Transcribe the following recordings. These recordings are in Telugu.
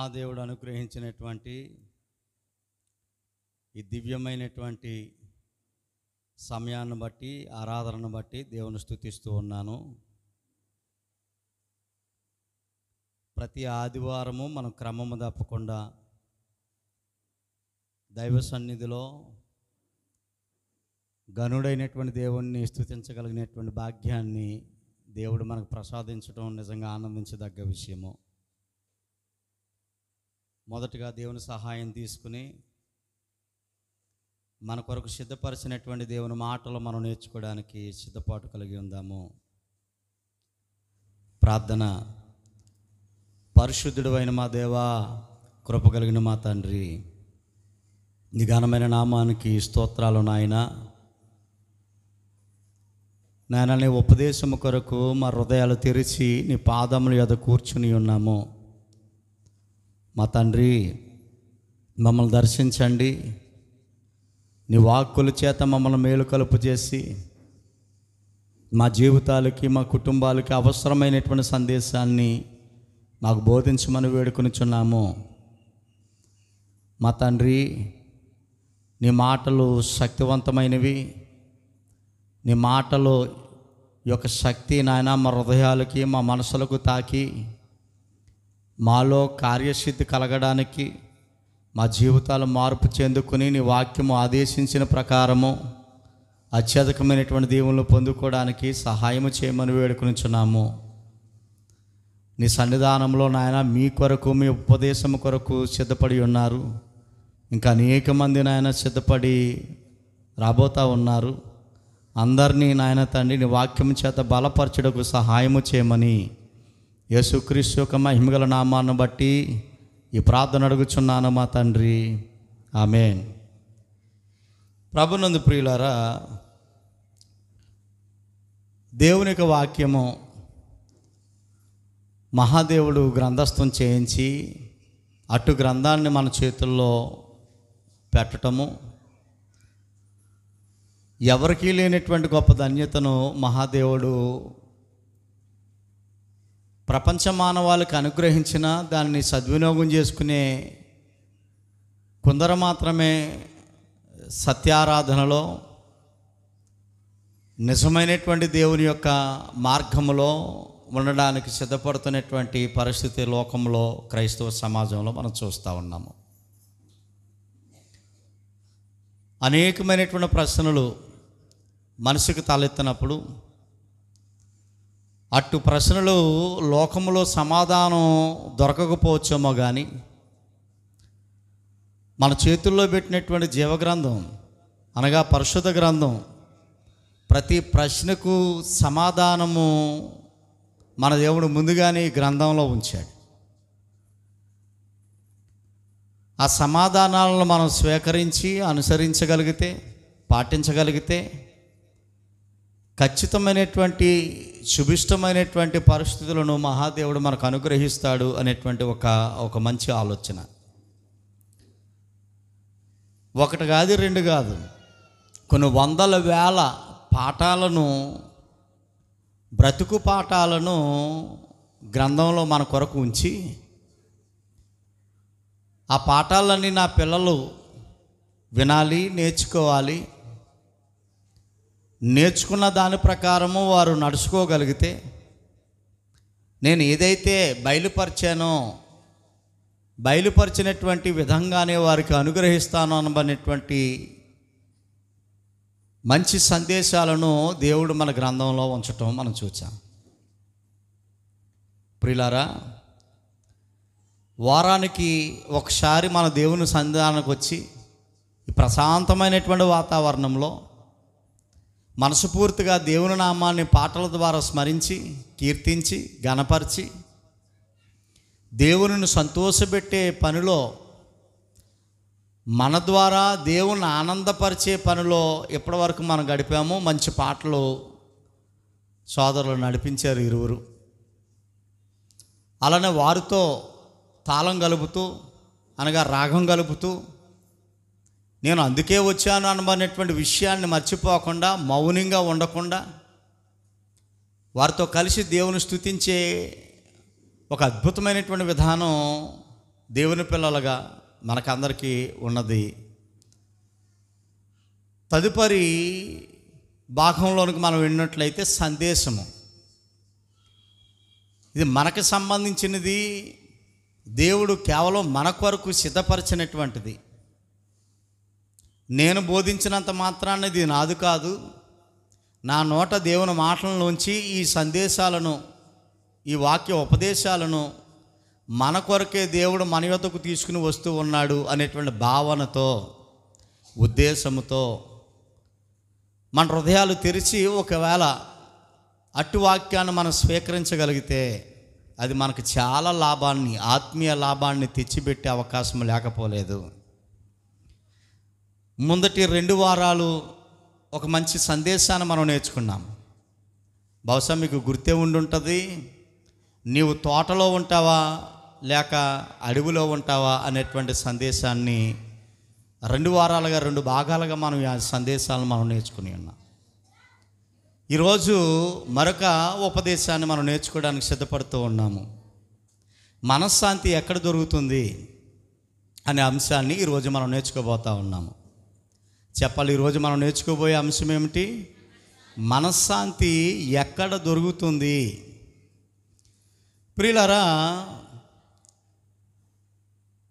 మహాదేవుడు అనుగ్రహించినటువంటి ఈ దివ్యమైనటువంటి సమయాన్ని బట్టి, ఆరాధనను బట్టి దేవుని స్తుతిస్తూ ఉన్నాను. ప్రతి ఆదివారము మనం క్రమము తప్పకుండా దైవ సన్నిధిలో గనుడైనటువంటి దేవుణ్ణి స్తుతించగలిగినటువంటి భాగ్యాన్ని దేవుడు మనకు ప్రసాదించడం నిజంగా ఆనందించదగ్గ విషయము. మొదటగా దేవుని సహాయం తీసుకుని మన కొరకు సిద్ధపరిచినటువంటి దేవుని మాటలు మనం నేర్చుకోవడానికి సిద్ధపాటు కలిగి ఉందాము. ప్రార్థన. పరిశుద్ధుడు అయిన మా దేవా, కృప కలిగిన మా తండ్రి, నీ ఘనమైన నామానికి స్తోత్రాలు నాయన. నాయన, నీ ఉపదేశము కొరకు మా హృదయాలు తెరిచి నీ పాదముల యొద్ద కూర్చుని ఉన్నాము. మా తండ్రి, మమ్మల్ని దర్శించండి. నీ వాక్కుల చేత మమ్మల్ని మేలుకలుపు చేసి మా జీవితాలకి, మా కుటుంబాలకి అవసరమైనటువంటి సందేశాన్ని మాకు బోధించమని వేడుకొనిచున్నాము. మా తండ్రి, నీ మాటలు శక్తివంతమైనవి. నీ మాటలు యొక్క శక్తి నాయన మా హృదయాలకి, మా మనసులకు తాకి మాలో కార్యసిద్ధి కలగడానికి, మా జీవితాలు మార్పు చెందుకుని నీ వాక్యము ఆదేశించిన ప్రకారము అత్యధికమైనటువంటి దీవెనలు పొందుకోవడానికి సహాయము చేయమని వేడుకొనిచున్నాము. నీ సన్నిధానంలో నాయన మీ కొరకు, మీ ఉపదేశం కొరకు సిద్ధపడి ఉన్నారు. ఇంకా అనేక మంది నాయన సిద్ధపడి రాబోతూ ఉన్నారు. అందరినీ నాయన తండ్రి నీ వాక్యం చేత బలపరచుటకు సహాయము చేయమని యేసుక్రీస్తు యొక్క మహిమగల నామాన్ని బట్టి ఈ ప్రార్థన అడుగుచున్నాను మా తండ్రి, ఆమేన్. ప్రభునందు ప్రియులారా, దేవుని యొక్క వాక్యము మహాదేవుడు గ్రంథస్థం చేయించి అటు గ్రంథాన్ని మన చేతుల్లో పెట్టటము ఎవరికీ లేనటువంటి గొప్ప ధన్యతను మహాదేవుడు ప్రపంచ మానవాళికి అనుగ్రహించిన దాన్ని సద్వినియోగం చేసుకునే కొందరు మాత్రమే సత్యారాధనలో, నిజమైనటువంటి దేవుని యొక్క మార్గములో ఉండడానికి సిద్ధపడుతున్నటువంటి పరిస్థితి లోకంలో, క్రైస్తవ సమాజంలో మనం చూస్తూ ఉన్నాము. అనేకమైనటువంటి ప్రశ్నలు మనసుకు తలెత్తినప్పుడు అటు ప్రశ్నలు లోకంలో సమాధానం దొరకకపోవచ్చేమో కానీ మన చేతుల్లో పెట్టినటువంటి జీవగ్రంథం అనగా పరిశుద్ధ గ్రంథం ప్రతి ప్రశ్నకు సమాధానము మన దేవుడు ముందుగానే ఈ గ్రంథంలో ఉంచాడు. ఆ సమాధానాలను మనం స్వీకరించి అనుసరించగలిగితే, పాటించగలిగితే ఖచ్చితమైనటువంటి శుభిష్టమైనటువంటి పరిస్థితులను మహాదేవుడు మనకు అనుగ్రహిస్తాడు అనేటువంటి ఒక మంచి ఆలోచన. ఒకటి కాదు, రెండు కాదు, కొన్ని వందల వేల పాఠాలను, బ్రతుకు పాఠాలను గ్రంథంలో మన కొరకు ఉంచి ఆ పాఠాలన్నీ నా పిల్లలు వినాలి, నేర్చుకోవాలి. నేర్చుకున్న దాని ప్రకారము వారు నడుచుకోగలిగితే నేను ఏదైతే బయలుపరిచినటువంటి విధంగానే వారికి అనుగ్రహిస్తాను అనబడినటువంటి మంచి సందేశాలను దేవుడు మన గ్రంథంలో ఉంచటం మనం చూసాం. ప్రియులారా, వారానికి ఒకసారి మన దేవుని సన్నిధానానికి వచ్చి ఈ ప్రశాంతమైనటువంటి వాతావరణంలో మనసుపూర్తిగా దేవుని నామాన్ని పాటల ద్వారా స్మరించి, కీర్తించి, ఘనపరిచి దేవునిని సంతోషపెట్టే పనిలో, మన ద్వారా దేవుని ఆనందపరిచే పనిలో ఇప్పటివరకు మనం గడిపాము. మంచి పాటలు సోదరులు నడిపించారు ఇరువురు. అలానే వారితో తాళం కలుపుతూ, అనగా రాగం కలుపుతూ, నేను అందుకే వచ్చాను అనబడినటువంటి విషయాన్ని మర్చిపోకుండా, మౌనంగా ఉండకుండా వారితో కలిసి దేవుని స్తుతించే ఒక అద్భుతమైనటువంటి విధానం దేవుని పిల్లలుగా మనకందరికీ ఉన్నది. తదుపరి భాగంలోనికి మనం విన్నట్లయితే సందేశము. ఇది మనకు సంబంధించినది. దేవుడు కేవలం మన కొరకు సిద్ధపరచినటువంటిది. నేను బోధించినంత మాత్రాన ఇది నాది కాదు. నా నోట దేవుని మాటలలోంచి ఈ సందేశాలను, ఈ వాక్య ఉపదేశాలను మన కొరకే దేవుడు మన యొద్దకు తీసుకుని వస్తూ ఉన్నాడు అనేటువంటి భావనతో, ఉద్దేశముతో మన హృదయాలు తెరిచి ఒకవేళ అటు వాక్యాన్ని మనం స్వీకరించగలిగితే అది మనకు చాలా లాభాన్ని, ఆత్మీయ లాభాన్ని తెచ్చిపెట్టే అవకాశం లేకపోలేదు. ముందటి 2 వారాలు ఒక మంచి సందేశాన్ని మనం నేర్చుకున్నాం. బహుశా మీకు గుర్తే ఉండుంటుంది. నీవు తోటలో ఉంటావా లేక అడవిలో ఉంటావా అనేటువంటి సందేశాన్ని 2 వారాలుగా 2 భాగాలుగా మనం ఆ సందేశాలను మనం నేర్చుకుని ఉన్నాం. ఈరోజు మరొక ఉపదేశాన్ని మనం నేర్చుకోవడానికి సిద్ధపడుతూ ఉన్నాము. మనశ్శాంతి ఎక్కడ దొరుకుతుంది అనే అంశాన్ని ఈరోజు మనం నేర్చుకోబోతూ ఉన్నాము. చెప్పాలి, ఈరోజు మనం నేర్చుకోబోయే అంశం ఏమిటి? మనశ్శాంతి ఎక్కడ దొరుకుతుంది. ప్రియులారా,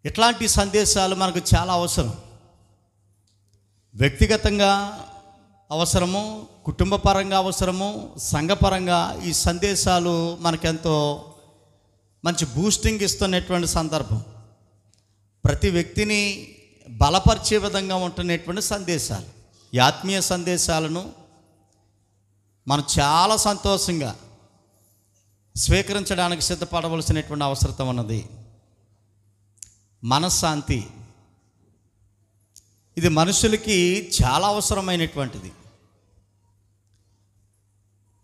ఇట్లాంటి సందేశాలు మనకు చాలా అవసరం. వ్యక్తిగతంగా అవసరము, కుటుంబపరంగా అవసరము, సంఘపరంగా ఈ సందేశాలు మనకెంతో మంచి బూస్టింగ్ ఇస్తున్నటువంటి సందర్భం. ప్రతి వ్యక్తిని బలపరిచే విధంగా ఉంటున్నటువంటి సందేశాలు, ఈ ఆత్మీయ సందేశాలను మనం చాలా సంతోషంగా స్వీకరించడానికి సిద్ధపడవలసినటువంటి అవసరం ఉన్నది. మనశ్శాంతి ఇది మనుషులకి చాలా అవసరమైనటువంటిది.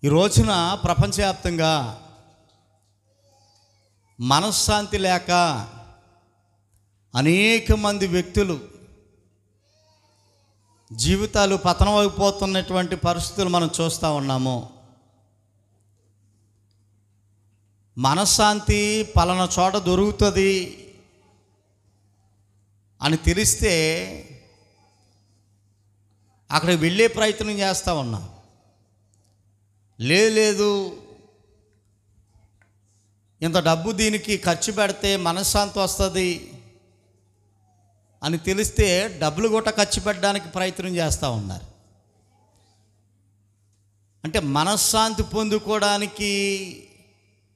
ఈ రోజున ప్రపంచవ్యాప్తంగా మనశ్శాంతి లేక అనేక మంది వ్యక్తులు జీవితాలు పతనమైపోతున్నటువంటి పరిస్థితులు మనం చూస్తూ ఉన్నాము. మనశ్శాంతి పలానా చోట దొరుకుతుంది అని తెలిస్తే అక్కడికి వెళ్ళే ప్రయత్నం చేస్తూ ఉన్నాం. లేదు ఇంత డబ్బు దీనికి ఖర్చు పెడితే మనశ్శాంతి వస్తుంది అని తెలిస్తే డబ్బులు కూడా ఖర్చు పెట్టడానికి ప్రయత్నం చేస్తూ ఉన్నారు. అంటే మనశ్శాంతి పొందుకోవడానికి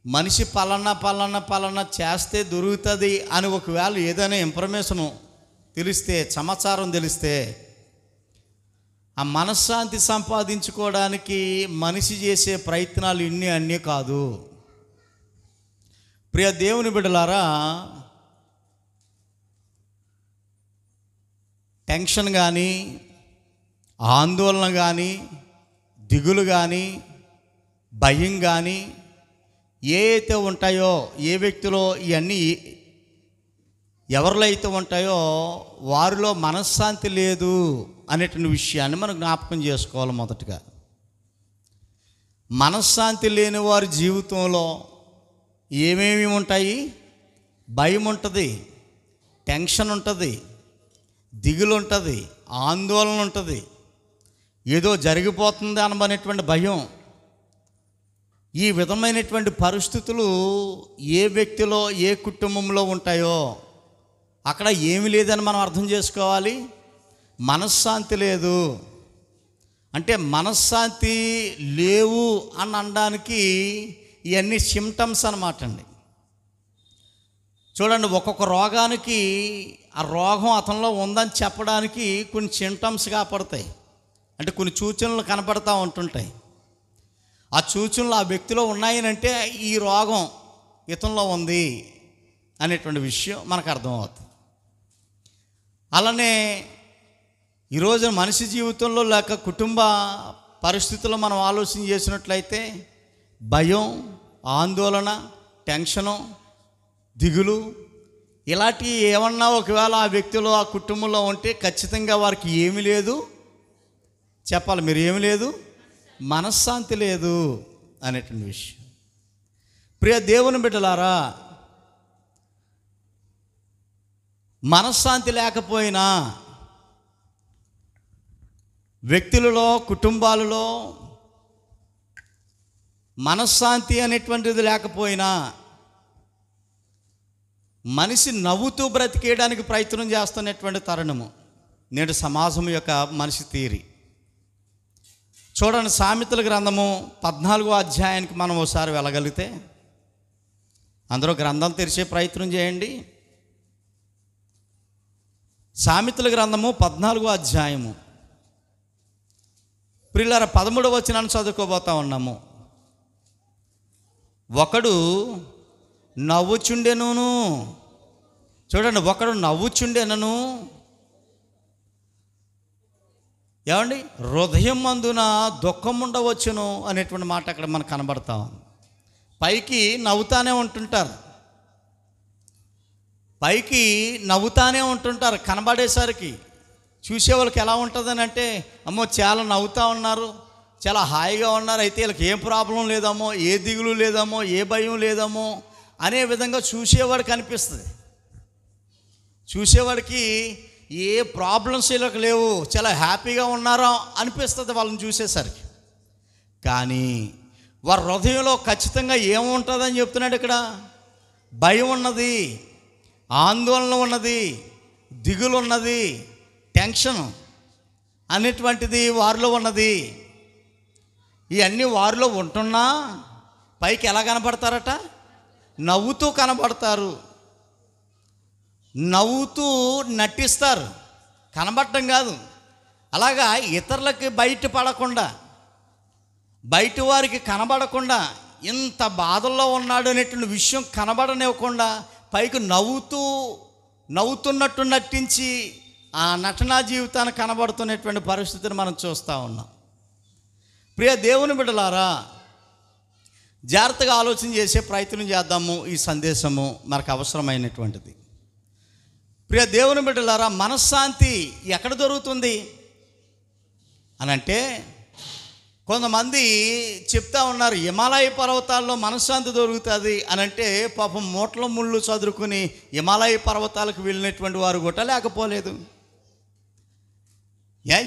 మనిషి పలానా చేస్తే దొరుకుతుంది అని ఒకవేళ ఏదైనా ఇన్ఫర్మేషను తెలిస్తే, సమాచారం తెలిస్తే, ఆ మనశ్శాంతి సంపాదించుకోవడానికి మనిషి చేసే ప్రయత్నాలు అన్నీ కాదు. ప్రియ దేవుని బిడ్డలారా, టెన్షన్ కానీ, ఆందోళన కానీ, దిగులు కానీ, భయం కానీ ఏ అయితే ఉంటాయో, ఏ వ్యక్తిలో ఇవన్నీ ఎవరిలో అయితే ఉంటాయో వారిలో మనశ్శాంతి లేదు అనేటువంటి విషయాన్ని మనం జ్ఞాపకం చేసుకోవాలి. మొదటగా మనశ్శాంతి లేని వారి జీవితంలో ఏమేమి ఉంటాయి? భయం ఉంటుంది, టెన్షన్ ఉంటుంది, దిగులు ఉంటుంది, ఆందోళన ఉంటుంది, ఏదో జరిగిపోతుంది అనబనేటువంటి భయం. ఈ విధమైనటువంటి పరిస్థితులు ఏ వ్యక్తిలో, ఏ కుటుంబంలో ఉంటాయో అక్కడ ఏమీ లేదని మనం అర్థం చేసుకోవాలి. మనశ్శాంతి లేదు అంటే మనశ్శాంతి లేవు అని అనడానికి ఇవన్నీ సిమ్టమ్స్ అన్నమాట అండి. చూడండి, ఒక్కొక్క రోగానికి ఆ రోగం అతనిలో ఉందని చెప్పడానికి కొన్ని సిమ్టమ్స్ కాపాడతాయి. అంటే కొన్ని సూచనలు కనపడతా ఉంటుంటాయి. ఆ సూచనలు ఆ వ్యక్తిలో ఉన్నాయనంటే ఈ రోగం ఇతనిలో ఉంది అనేటువంటి విషయం మనకు అర్థమవుతుంది. అలానే ఈరోజు మనిషి జీవితంలో లేక కుటుంబ పరిస్థితుల్లో మనం ఆలోచన చేసినట్లయితే భయం, ఆందోళన, టెన్షను, దిగులు ఇలాంటివి ఏమన్నా ఒకవేళ ఆ వ్యక్తిలో, ఆ కుటుంబంలో ఉంటే ఖచ్చితంగా వారికి ఏమీ లేదు. చెప్పాలి, మీరు ఏమీ లేదు, మనశ్శాంతి లేదు అనేటువంటి విషయం. ప్రియ దేవుని బిడ్డలారా, మనశ్శాంతి లేకపోయినా, వ్యక్తులలో, కుటుంబాలలో మనశ్శాంతి అనేటువంటిది లేకపోయినా మనిషి నవ్వుతూ బ్రతికేయడానికి ప్రయత్నం చేస్తున్నటువంటి తరుణము నేడు సమాజం యొక్క మనిషి తీరి. చూడండి, సామెతల గ్రంథము 14వ అధ్యాయానికి మనం ఒకసారి వెళ్ళగలిగితే, అందరూ గ్రంథం తెరిచే ప్రయత్నం చేయండి. సామెతల గ్రంథము 14వ అధ్యాయము ప్రియులారా 13వ వచనాన్ని చదువుకోబోతా ఉన్నాము. ఒకడు నవ్వుచుండెను, చూడండి, ఒకడు నవ్వుచుండెనను, ఏమండి, హృదయం మందున దుఃఖం ఉండవచ్చును అనేటువంటి మాట అక్కడ మనకు కనబడతా ఉంది. పైకి నవ్వుతానే ఉంటుంటారు, పైకి నవ్వుతానే ఉంటుంటారు, కనబడేసరికి చూసేవాళ్ళకి ఎలా ఉంటుందని అంటే, అమ్మో చాలా నవ్వుతూ ఉన్నారు, చాలా హాయిగా ఉన్నారు, అయితే వీళ్ళకి ఏం ప్రాబ్లం లేదమ్మో, ఏ దిగులు లేదమ్మో, ఏ భయం లేదమ్మో అనే విధంగా చూసేవాడికి అనిపిస్తుంది. చూసేవాడికి ఏ ప్రాబ్లమ్స్ వీళ్ళకి లేవు, చాలా హ్యాపీగా ఉన్నారో అనిపిస్తుంది వాళ్ళని చూసేసరికి. కానీ వారి హృదయంలో ఖచ్చితంగా ఏముంటుందని చెప్తున్నాడు ఇక్కడ. భయం ఉన్నది, ఆందోళన ఉన్నది, దిగులు ఉన్నది, టెన్షన్ అనేటువంటిది వారిలో ఉన్నది. ఇవన్నీ వారిలో ఉంటున్నా పైకి ఎలా కనబడతారట? నవ్వుతూ కనబడతారు, నవ్వుతూ నటిస్తారు, కనబడటం కాదు. అలాగా ఇతరులకి బయట పడకుండా, బయట వారికి కనబడకుండా, ఇంత బాధల్లో ఉన్నాడు అనేటువంటి విషయం కనబడనివ్వకుండా పైకి నవ్వుతున్నట్టు నటించి ఆ నటనా జీవితాన్ని కనబడుతున్నటువంటి పరిస్థితిని మనం చూస్తూ ఉన్నాం. ప్రియ దేవుని బిడ్డలారా, జాగ్రత్తగా ఆలోచన చేసే ప్రయత్నం చేద్దాము. ఈ సందేశము మనకు అవసరమైనటువంటిది. ప్రియ దేవుని బిడ్డలారా, మనశ్శాంతి ఎక్కడ దొరుకుతుంది అని అంటే, కొంతమంది చెప్తా ఉన్నారు హిమాలయ పర్వతాల్లో మనశ్శాంతి దొరుకుతుంది అని అంటే, పాపం మూటల ముళ్ళు చదువుకుని హిమాలయ పర్వతాలకు వెళ్ళినటువంటి వారు కూడా లేకపోలేదు.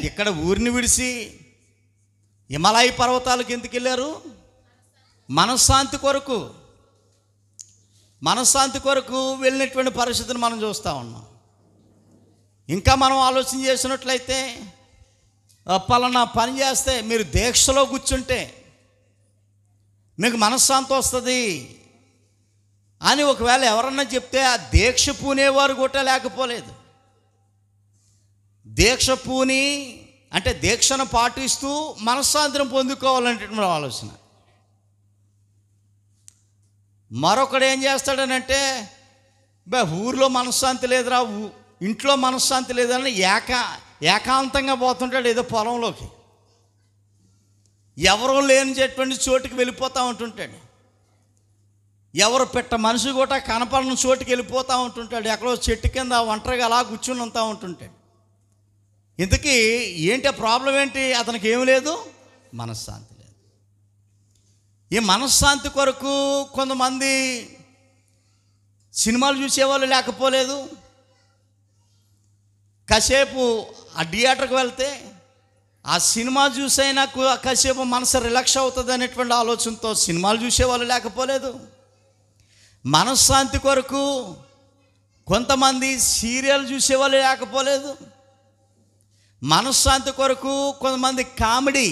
ఇక్కడ ఊరిని విడిచి హిమాలయ పర్వతాలకు ఎందుకు వెళ్ళారు? మనశ్శాంతి కొరకు, మనశ్శాంతి కొరకు వెళ్ళినటువంటి పరిస్థితిని మనం చూస్తూ ఉన్నాం. ఇంకా మనం ఆలోచన చేసినట్లయితే, పలానా పని చేస్తే మీరు దీక్షలో కూర్చుంటే మీకు మనశ్శాంతి వస్తుంది అని ఒకవేళ ఎవరన్నా చెప్తే ఆ దీక్ష పూనేవారు కూడా లేకపోలేదు. దీక్ష పూని అంటే దీక్షను పాటిస్తూ మనశ్శాంతిని పొందుకోవాలనేటువంటి ఆలోచన. మరొకడు ఏం చేస్తాడనంటే, ఊరిలో మనశ్శాంతి లేదురా, ఇంట్లో మనశ్శాంతి లేదని ఏకాంతంగా పోతుంటాడు ఏదో పొలంలోకి, ఎవరో లేనిచేటువంటి చోటుకి వెళ్ళిపోతూ ఉంటుంటాడు. ఎవరు పెట్ట మనిషి కూడా కనపడిన చోటుకి వెళ్ళిపోతూ ఉంటుంటాడు. ఎక్కడో చెట్టు కింద ఒంటరిగా అలా కూర్చుని ఉంటా ఉంటుంటాడు. ఇంతకీ ఏంటి ప్రాబ్లం ఏంటి? అతనికి ఏమి లేదు, మనశ్శాంతి లేదు. ఈ మనశ్శాంతి కొరకు కొంతమంది సినిమాలు చూసేవాళ్ళు లేకపోలేదు. కాసేపు ఆ థియేటర్కి వెళ్తే ఆ సినిమా చూసైనా కాసేపు మనసు రిలాక్స్ అవుతుంది అనేటువంటి ఆలోచనతో సినిమాలు చూసేవాళ్ళు లేకపోలేదు. మనశ్శాంతి కొరకు కొంతమంది సీరియల్ చూసేవాళ్ళు లేకపోలేదు. మనశ్శాంతి కొరకు కొంతమంది కామెడీ,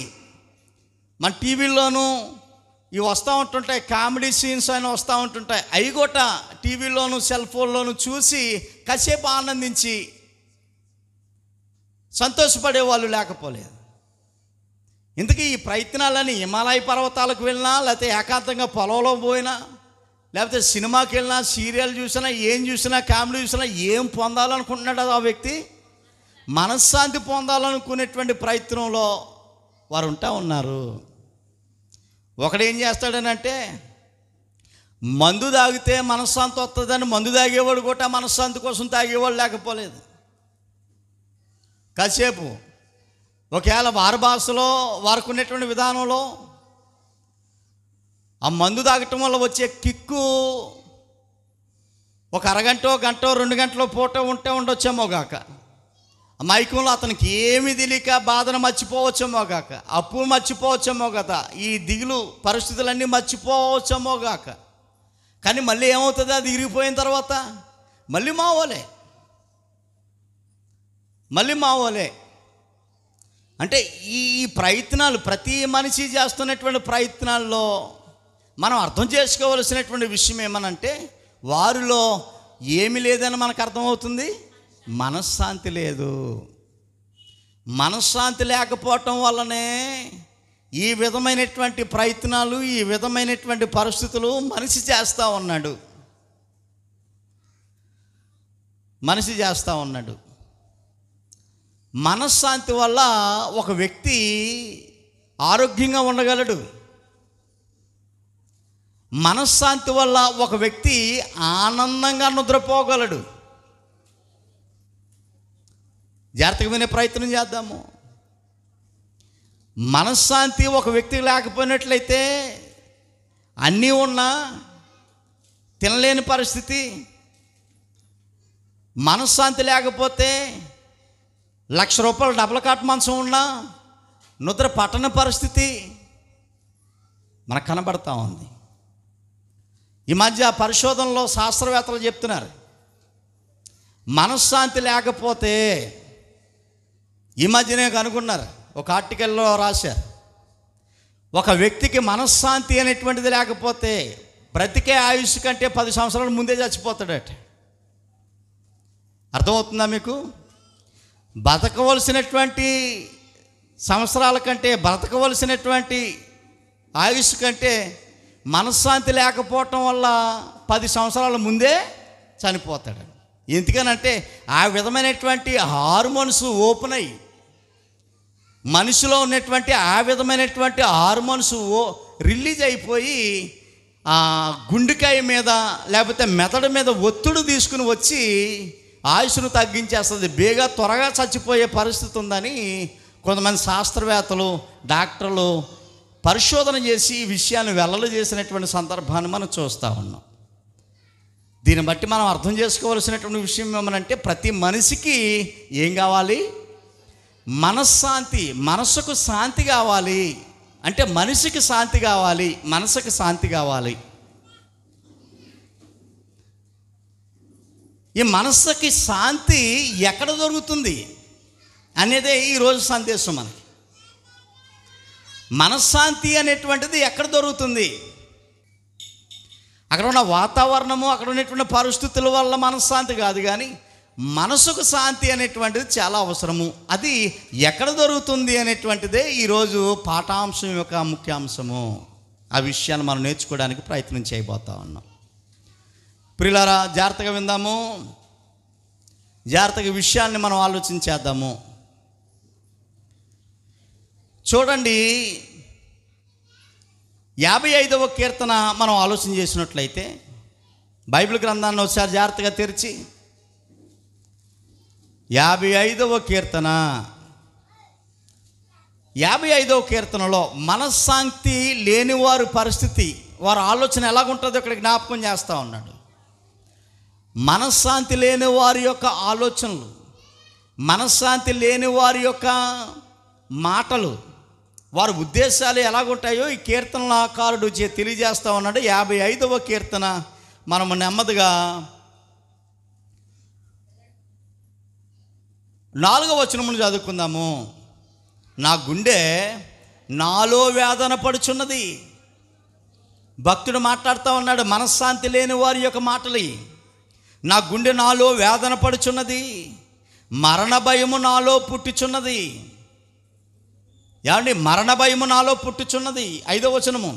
మన టీవీలోనూ ఇవి వస్తూ ఉంటుంటాయి, కామెడీ సీన్స్ అయినా వస్తూ ఉంటుంటాయి, అవి కూడా టీవీలోను సెల్ ఫోన్లోను చూసి కాసేపు ఆనందించి సంతోషపడే వాళ్ళు లేకపోలేదు. ఇంతకీ ఈ ప్రయత్నాలని హిమాలయ పర్వతాలకు వెళ్ళినా, లేకపోతే ఏకాంతంగా పొలంలో పోయినా, లేకపోతే సినిమాకి వెళ్ళినా, సీరియల్ చూసినా, ఏం చూసినా, కామెడీ చూసినా ఏం పొందాలనుకుంటున్నాడు ఆ వ్యక్తి? మనశ్శాంతి పొందాలనుకునేటువంటి ప్రయత్నంలో వారు ఉంటా ఉన్నారు. ఒకడు ఏం చేస్తాడనంటే, మందు తాగితే మనశ్శాంతి వస్తుందని మందు తాగేవాడు కూడా మనశ్శాంతి కోసం తాగేవాడు లేకపోలేదు. కాసేపు ఒకవేళ వారి భాషలో వారికి ఉన్నటువంటి విధానంలో ఆ మందు తాగటం వల్ల వచ్చే కిక్కు ఒక అరగంటో గంటో 2 గంటలో పూట ఉంటే ఉండొచ్చేమో గాక, మైకంలో అతనికి ఏమి తెలియక బాధను మర్చిపోవచ్చేమో గాక, అప్పు మర్చిపోవచ్చేమో కదా, ఈ దిగులు పరిస్థితులన్నీ మర్చిపోవచ్చేమో గాక. కానీ మళ్ళీ ఏమవుతుంది? అది ఇరిగిపోయిన తర్వాత మళ్ళీ మావోలే. అంటే ఈ ప్రయత్నాలు, ప్రతి మనిషి చేస్తున్నటువంటి ప్రయత్నాల్లో మనం అర్థం చేసుకోవలసినటువంటి విషయం ఏమనంటే, వారిలో ఏమి లేదని మనకు అర్థమవుతుంది, మనశ్శాంతి లేదు. మనశ్శాంతి లేకపోవటం వల్లనే ఈ విధమైనటువంటి ప్రయత్నాలు, ఈ విధమైనటువంటి పరిస్థితులు మనిషి చేస్తూ ఉన్నాడు. మనశ్శాంతి వల్ల ఒక వ్యక్తి ఆరోగ్యంగా ఉండగలడు. మనశ్శాంతి వల్ల ఒక వ్యక్తి ఆనందంగా నిద్రపోగలడు. జాగ్రత్తగా వినే ప్రయత్నం చేద్దాము. మనశ్శాంతి ఒక వ్యక్తికి లేకపోయినట్లయితే అన్నీ ఉన్నా తినలేని పరిస్థితి. మనశ్శాంతి లేకపోతే 1,00,000 రూపాయలు డబుల్ కాట్ మంచం ఉన్నా నిద్ర పట్టని పరిస్థితి మనకు కనబడతా ఉంది. ఈ మధ్య పరిశోధనలో శాస్త్రవేత్తలు చెప్తున్నారు, మనశ్శాంతి లేకపోతే, ఈ మధ్యనే కనుగొన్నారు, ఒక ఆర్టికల్లో రాశారు, ఒక వ్యక్తికి మనశ్శాంతి అనేటువంటిది లేకపోతే బ్రతికే ఆయుష్ కంటే 10 సంవత్సరాల ముందే చచ్చిపోతాడట. అర్థమవుతుందా మీకు? బతకవలసినటువంటి సంవత్సరాల కంటే, బ్రతకవలసినటువంటి ఆయుష్ కంటే మనశ్శాంతి లేకపోవటం వల్ల 10 సంవత్సరాల ముందే చనిపోతాడు. ఎందుకనంటే ఆ విధమైనటువంటి హార్మోన్స్ ఓపెన్ అయ్యి, మనిషిలో ఉన్నటువంటి ఆ విధమైనటువంటి హార్మోన్స్ రిలీజ్ అయిపోయి గుండెకాయ మీద లేకపోతే మెదడు మీద ఒత్తిడి తీసుకుని వచ్చి ఆయుష్ను తగ్గించేస్తుంది. త్వరగా చచ్చిపోయే పరిస్థితి ఉందని కొంతమంది శాస్త్రవేత్తలు, డాక్టర్లు పరిశోధన చేసి ఈ విషయాన్ని వెల్లడి చేసినటువంటి సందర్భాన్ని మనం చూస్తూ ఉన్నాం. దీన్ని బట్టి మనం అర్థం చేసుకోవాల్సినటువంటి విషయం ఏమనంటే, ప్రతి మనిషికి ఏం కావాలి? మనశ్శాంతి, మనసుకు శాంతి కావాలి. అంటే మనిషికి శాంతి కావాలి, మనసుకు శాంతి కావాలి. ఈ మనసుకి శాంతి ఎక్కడ దొరుకుతుంది అనేదే ఈరోజు సందేశం. మనకి మనశ్శాంతి అనేటువంటిది ఎక్కడ దొరుకుతుంది? అక్కడ ఉన్న వాతావరణము, అక్కడ ఉన్నటువంటి పరిస్థితుల వల్ల మనశ్శాంతి కాదు, కానీ మనసుకు శాంతి అనేటువంటిది చాలా అవసరము. అది ఎక్కడ దొరుకుతుంది అనేటువంటిదే ఈరోజు పాఠాంశం యొక్క ముఖ్యాంశము. ఆ విషయాన్ని మనం నేర్చుకోవడానికి ప్రయత్నం చేయబోతా ఉన్నాం. ప్రియులారా, జాగ్రత్తగా విందాము, జాగ్రత్తగా విషయాన్ని మనం ఆలోచించేద్దాము. చూడండి, 55వ కీర్తన మనం ఆలోచన చేసినట్లయితే, బైబిల్ గ్రంథాన్ని ఒకసారి జాగ్రత్తగా తెరిచి 55వ కీర్తన, 55వ కీర్తనలో మనశ్శాంతి లేని వారి పరిస్థితి, వారి ఆలోచన ఎలాగుంటుందో ఇక్కడ జ్ఞాపకం చేస్తూ ఉన్నాడు. మనశ్శాంతి లేని వారి యొక్క ఆలోచనలు, మనశ్శాంతి లేని వారి యొక్క మాటలు, వారి ఉద్దేశాలు ఎలాగుంటాయో ఈ కీర్తనకారుడు తెలియజేస్తూ ఉన్నాడు. 55వ కీర్తన మనము నెమ్మదిగా 4వ వచనమును చదువుకుందాము. నా గుండె నాలో వేదన పడుచున్నది. భక్తుడు మాట్లాడుతూ ఉన్నాడు, మనశ్శాంతి లేని వారి యొక్క మాటలు. నా గుండె నాలో వేదన పడుచున్నది, మరణ భయము నాలో పుట్టుచున్నది. ఏమండి, మరణ భయము నాలో పుట్టుచున్నది. 5వ వచనము,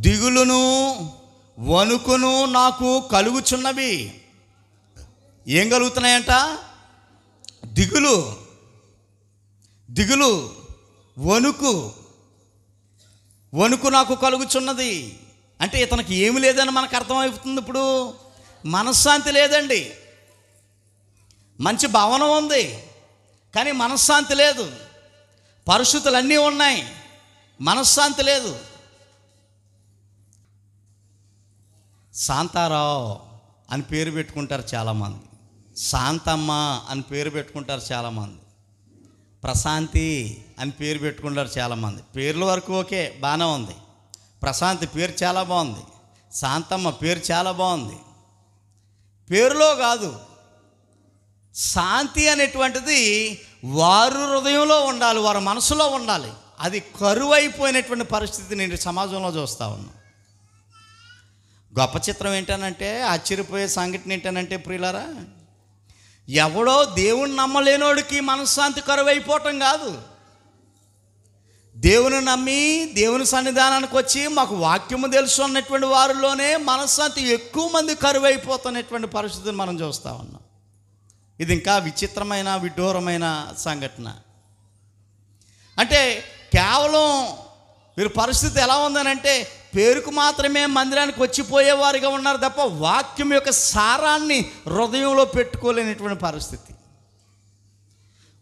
దిగులును వణుకును నాకు కలుగుచున్నవి. ఏం కలుగుతున్నాయంట? దిగులు, వణుకు నాకు కలుగుచున్నది. అంటే ఇతనికి ఏమి లేదని మనకు అర్థమవుతుంది. ఇప్పుడు మనశ్శాంతి లేదండి. మంచి భవనం ఉంది, కానీ మనశ్శాంతి లేదు. పరిస్థితులన్నీ ఉన్నాయి, మనశ్శాంతి లేదు. శాంతారావు అని పేరు పెట్టుకుంటారు చాలామంది. శాంతమ్మ అని పేరు పెట్టుకుంటారు చాలామంది. ప్రశాంతి అని పేరు పెట్టుకుంటారు చాలామంది. పేర్ల వరకు ఓకే, బాగానే ఉంది. ప్రశాంతి పేరు చాలా బాగుంది. శాంతమ్మ పేరు చాలా బాగుంది. పేరులో కాదు, శాంతి అనేటువంటిది వారు హృదయంలో ఉండాలి, వారి మనసులో ఉండాలి. అది కరువైపోయినటువంటి పరిస్థితి నేను సమాజంలో చూస్తూ ఉన్నాను. గొప్ప చిత్రం ఏంటనంటే, ఆశ్చర్యపోయే సంఘటన ఏంటనంటే ప్రియులారా, ఎవడో దేవుని నమ్మలేనోడికి మనశ్శాంతి కరువైపోవటం కాదు. దేవుని నమ్మి దేవుని సన్నిధానానికి వచ్చి మాకు వాక్యము తెలుసు అన్నటువంటి వారిలోనే మనశ్శాంతి ఎక్కువ మంది కరువైపోతున్నటువంటి పరిస్థితిని మనం చూస్తూ ఉన్నాం. ఇది ఇంకా విచిత్రమైన విడ్డూరమైన సంఘటన. అంటే కేవలం వీరి పరిస్థితి ఎలా ఉందనంటే, పేరుకు మాత్రమే మందిరానికి వచ్చిపోయేవారిగా ఉన్నారు తప్ప వాక్యం యొక్క సారాన్ని హృదయంలో పెట్టుకోలేనటువంటి పరిస్థితి.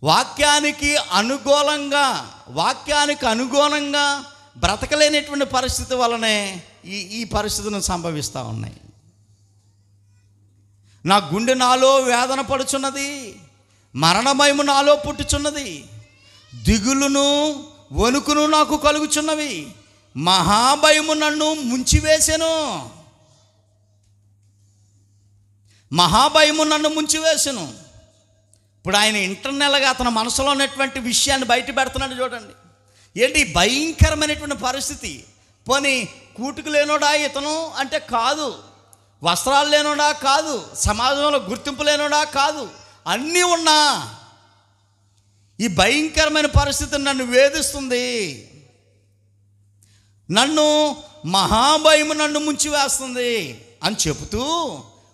వాక్యానికి అనుగుణంగా బ్రతకలేనటువంటి పరిస్థితి వలనే ఈ పరిస్థితులు సంభవిస్తూ ఉన్నాయి. నా గుండె నాలో వేదన పడుచున్నది, మరణభయము నాలో పుట్టుచున్నది, దిగులును వణుకును నాకు కలుగుచున్నవి, మహాభయము నన్ను ముంచివేసెను. ఇప్పుడు ఆయన ఇంటర్నల్గా అతని మనసులో ఉన్నటువంటి విషయాన్ని బయట పెడుతున్నాడు. చూడండి, ఏంటి భయంకరమైనటువంటి పరిస్థితి. పోనీ కూటుకు లేనోడా ఇతను అంటే కాదు, వస్త్రాలు లేనోడా కాదు, సమాజంలో గుర్తింపు లేనోడా కాదు, అన్నీ ఉన్నా ఈ భయంకరమైన పరిస్థితి నన్ను వేధిస్తుంది, మహాభయము నన్ను ముంచివేస్తుంది అని చెబుతూ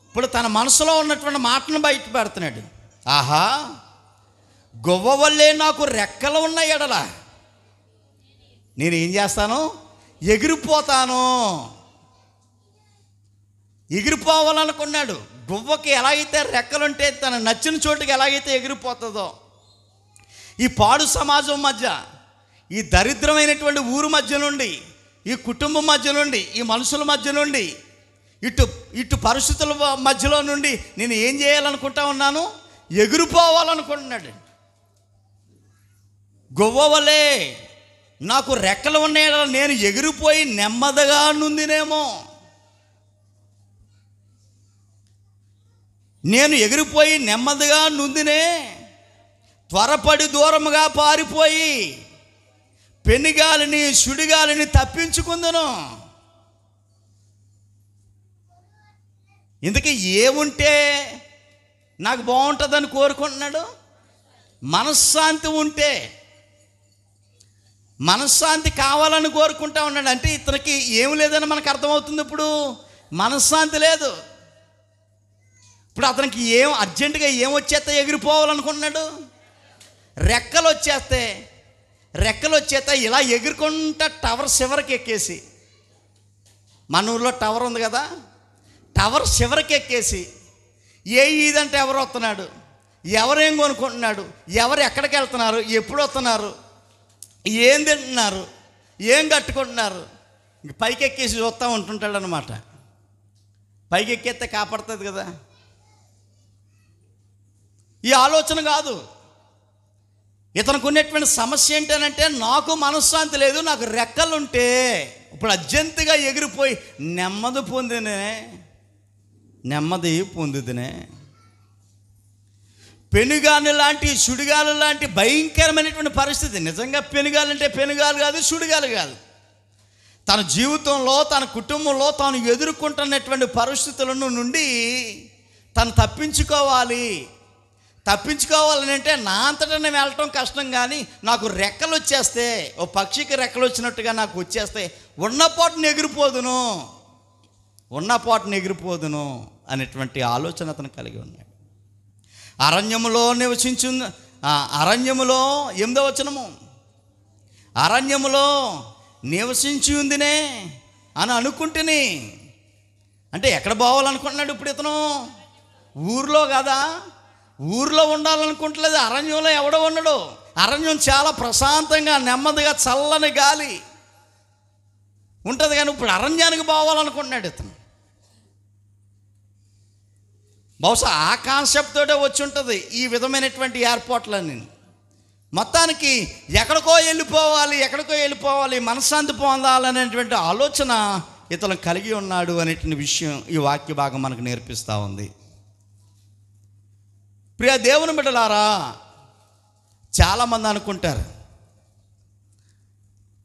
ఇప్పుడు తన మనసులో ఉన్నటువంటి మాటను బయట పెడుతున్నాడు. ఆహా, గొవ్వ వల్లే నాకు రెక్కలు ఉన్న ఎడల నేను ఏం చేస్తాను? ఎగిరిపోవాలనుకున్నాడు. గువ్వకి ఎలాగైతే రెక్కలుంటే తన నచ్చిన చోటుకి ఎలాగైతే ఎగిరిపోతుందో, ఈ పాడు సమాజం మధ్య, ఈ దరిద్రమైనటువంటి ఊరు మధ్య నుండి, ఈ కుటుంబం మధ్య నుండి, ఈ మనుషుల మధ్య నుండి, ఇటు పరిస్థితుల మధ్యలో నుండి నేను ఏం చేయాలనుకుంటా ఉన్నాను? ఎగిరిపోవాలనుకుంటున్నాడు. గొవ్వ వలే నాకు రెక్కలు ఉన్నాయి, నేను ఎగిరిపోయి నెమ్మదిగా నుందినేమో, త్వరపడి దూరముగా పారిపోయి పెనుగాలిని సుడిగాలిని తప్పించుకుందును. ఇందుకే ఏముంటే నాకు బాగుంటుందని కోరుకుంటున్నాడు? మనశ్శాంతి కావాలని కోరుకుంటా ఉన్నాడు. అంటే ఇతనికి ఏమి లేదని మనకు అర్థమవుతుంది. ఇప్పుడు మనశ్శాంతి లేదు. ఇప్పుడు అతనికి అర్జెంటుగా వచ్చేస్తే ఎగిరిపోవాలనుకుంటున్నాడు. రెక్కలు వచ్చేస్తే ఇలా ఎగురుకుంటా టవర్ చివరికి ఎక్కేసి, మన ఊళ్ళో టవర్ ఉంది కదా, టవర్ చివరికి ఎక్కేసి ఇదంటే ఎవరు వస్తున్నాడు, ఎవరేం కొనుక్కుంటున్నాడు, ఎవరు ఎక్కడికి వెళ్తున్నారు, ఎప్పుడు వస్తున్నారు, ఏం తింటున్నారు, ఏం కట్టుకుంటున్నారు, ఇంక పైకి ఎక్కేసి చూస్తూ ఉంటుంటాడు అనమాట. పైకి ఎక్కేస్తే కాపాడుతుంది కదా. ఈ ఆలోచన కాదు. ఇతనికి ఉన్నటువంటి సమస్య ఏంటనంటే, నాకు మనశ్శాంతి లేదు, నాకు రెక్కలుంటే ఇప్పుడు అర్జెంటుగా ఎగిరిపోయి నెమ్మది పొందుదనే. పెనుగాలి లాంటి సుడిగాలు లాంటి భయంకరమైనటువంటి పరిస్థితి. నిజంగా పెనుగాలంటే పెనుగాలు కాదు, సుడిగాలు కాదు. తన జీవితంలో, తన కుటుంబంలో తాను ఎదుర్కొంటున్నటువంటి పరిస్థితుల నుండి తను తప్పించుకోవాలని అంటే నా అంతటా నేను వెళ్ళటం కష్టం. కానీ నాకు రెక్కలు వచ్చేస్తే, ఓ పక్షికి రెక్కలు వచ్చినట్టుగా నాకు వచ్చేస్తే ఉన్నపాటును ఎగిరిపోదును అనేటువంటి ఆలోచన అతను కలిగి ఉన్నాడు. అరణ్యములో 8వ వచనము, అరణ్యములో నివసించి ఉందినే అని అనుకుంటుని. అంటే ఎక్కడ పోవాలనుకుంటున్నాడు ఇప్పుడు ఇతను? ఊర్లో కదా, ఊర్లో ఉండాలనుకుంటలేదు. అరణ్యంలో ఎవడో ఉండడు. అరణ్యం చాలా ప్రశాంతంగా, నెమ్మదిగా, చల్లని గాలి ఉంటుంది. కానీ ఇప్పుడు అరణ్యానికి పోవాలనుకుంటున్నాడు ఇతను. బహుశా ఆ కాన్సెప్ట్ తోటే వచ్చి ఉంటుంది ఈ విధమైనటువంటి ఏర్పాట్లన్నీ. మొత్తానికి ఎక్కడికో వెళ్ళిపోవాలి, మనశ్శాంతి పొందాలనేటువంటి ఆలోచన ఇతను కలిగి ఉన్నాడు అనేటువంటి విషయం ఈ వాక్య భాగం మనకు నేర్పిస్తూ ఉంది. ప్రియ దేవుని బిడ్డలారా, చాలామంది అనుకుంటారు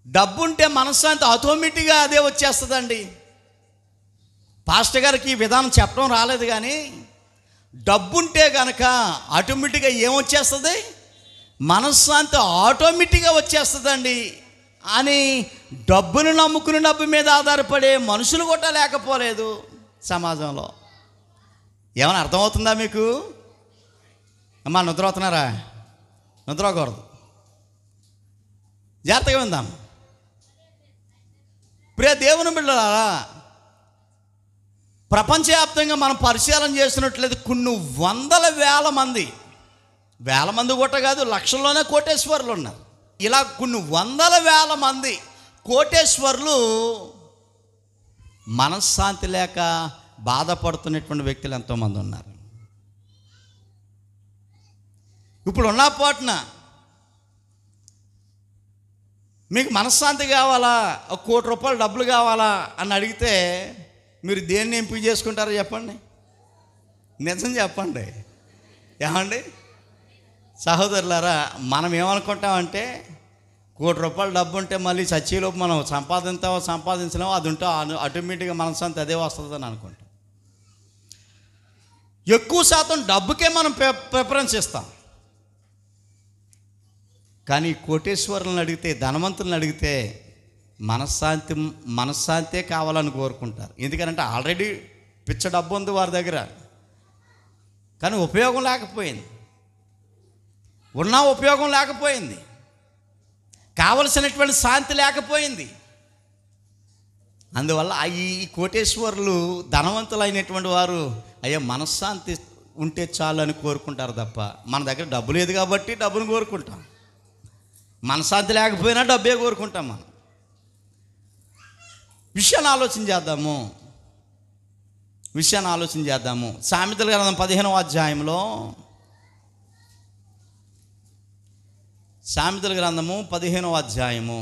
డబ్బుంటే మనశ్శాంతి ఆటోమేటిక్గా అదే వచ్చేస్తుందండి. పాస్టర్ గారికి ఈ విధానం చెప్పడం రాలేదు, కానీ డబ్బుంటే కనుక ఆటోమేటిక్గా ఏమొచ్చేస్తుంది, మనశ్శాంతి ఆటోమేటిక్గా వచ్చేస్తుందండి అని డబ్బును నమ్ముకుని డబ్బు మీద ఆధారపడే మనుషులు కూడా లేకపోలేదు సమాజంలో. ఏమైనా అర్థమవుతుందా మీకు? అమ్మా నిద్రపోతున్నారా? నిద్రపోకూడదు, జాగ్రత్తగా విందాం. ప్రియ దేవుని బిడ్డలారా, ప్రపంచవ్యాప్తంగా మనం పరిశీలన చేసినట్లయితే కొన్ని వేల మంది కూడా కాదు, లక్షల్లోనే కోటేశ్వరులు ఉన్నారు. ఇలా కొన్ని వందల వేల మంది కోటేశ్వరులు మనశ్శాంతి లేక బాధపడుతున్నటువంటి వ్యక్తులు ఎంతోమంది ఉన్నారు. ఇప్పుడు ఉన్న పాటున మీకు మనశ్శాంతి కావాలా, ₹1 కోటి డబ్బులు కావాలా అని అడిగితే మీరు దేన్ని ఎంపిక చేసుకుంటారో చెప్పండి, నిజం చెప్పండి. ఏమండి సహోదరులారా, మనం ఏమనుకుంటామంటే ₹1 కోటి డబ్బు ఉంటే మళ్ళీ చచ్చేలోపు మనం సంపాదించలేమో, అది ఉంటే ఆటోమేటిక్గా మనశ్శాంతి అదే వస్తుందని అనుకుంటాం. ఎక్కువ శాతం డబ్బుకే మనం ప్రిఫరెన్స్ ఇస్తాం. కానీ కోటేశ్వరులను అడిగితే, ధనవంతులను అడిగితే మనశ్శాంతే కావాలని కోరుకుంటారు. ఎందుకంటే ఆల్రెడీ పిచ్చ డబ్బు ఉంది వారి దగ్గర, కానీ ఉపయోగం లేకపోయింది, ఉపయోగం లేకపోయింది, కావలసినటువంటి శాంతి లేకపోయింది. అందువల్ల ఈ కోటేశ్వరులు ధనవంతులైనటువంటి వారు అయ్యా మనశ్శాంతి ఉంటే చాలు అని కోరుకుంటారు తప్ప, మన దగ్గర డబ్బు లేదు కాబట్టి డబ్బును కోరుకుంటాం, మనశ్శాంతి లేకపోయినా డబ్బే కోరుకుంటాం. మనం విషయాన్ని ఆలోచన చేద్దాము. సామెతల గ్రంథం 15వ అధ్యాయంలో, సామెతల గ్రంథము 15వ అధ్యాయము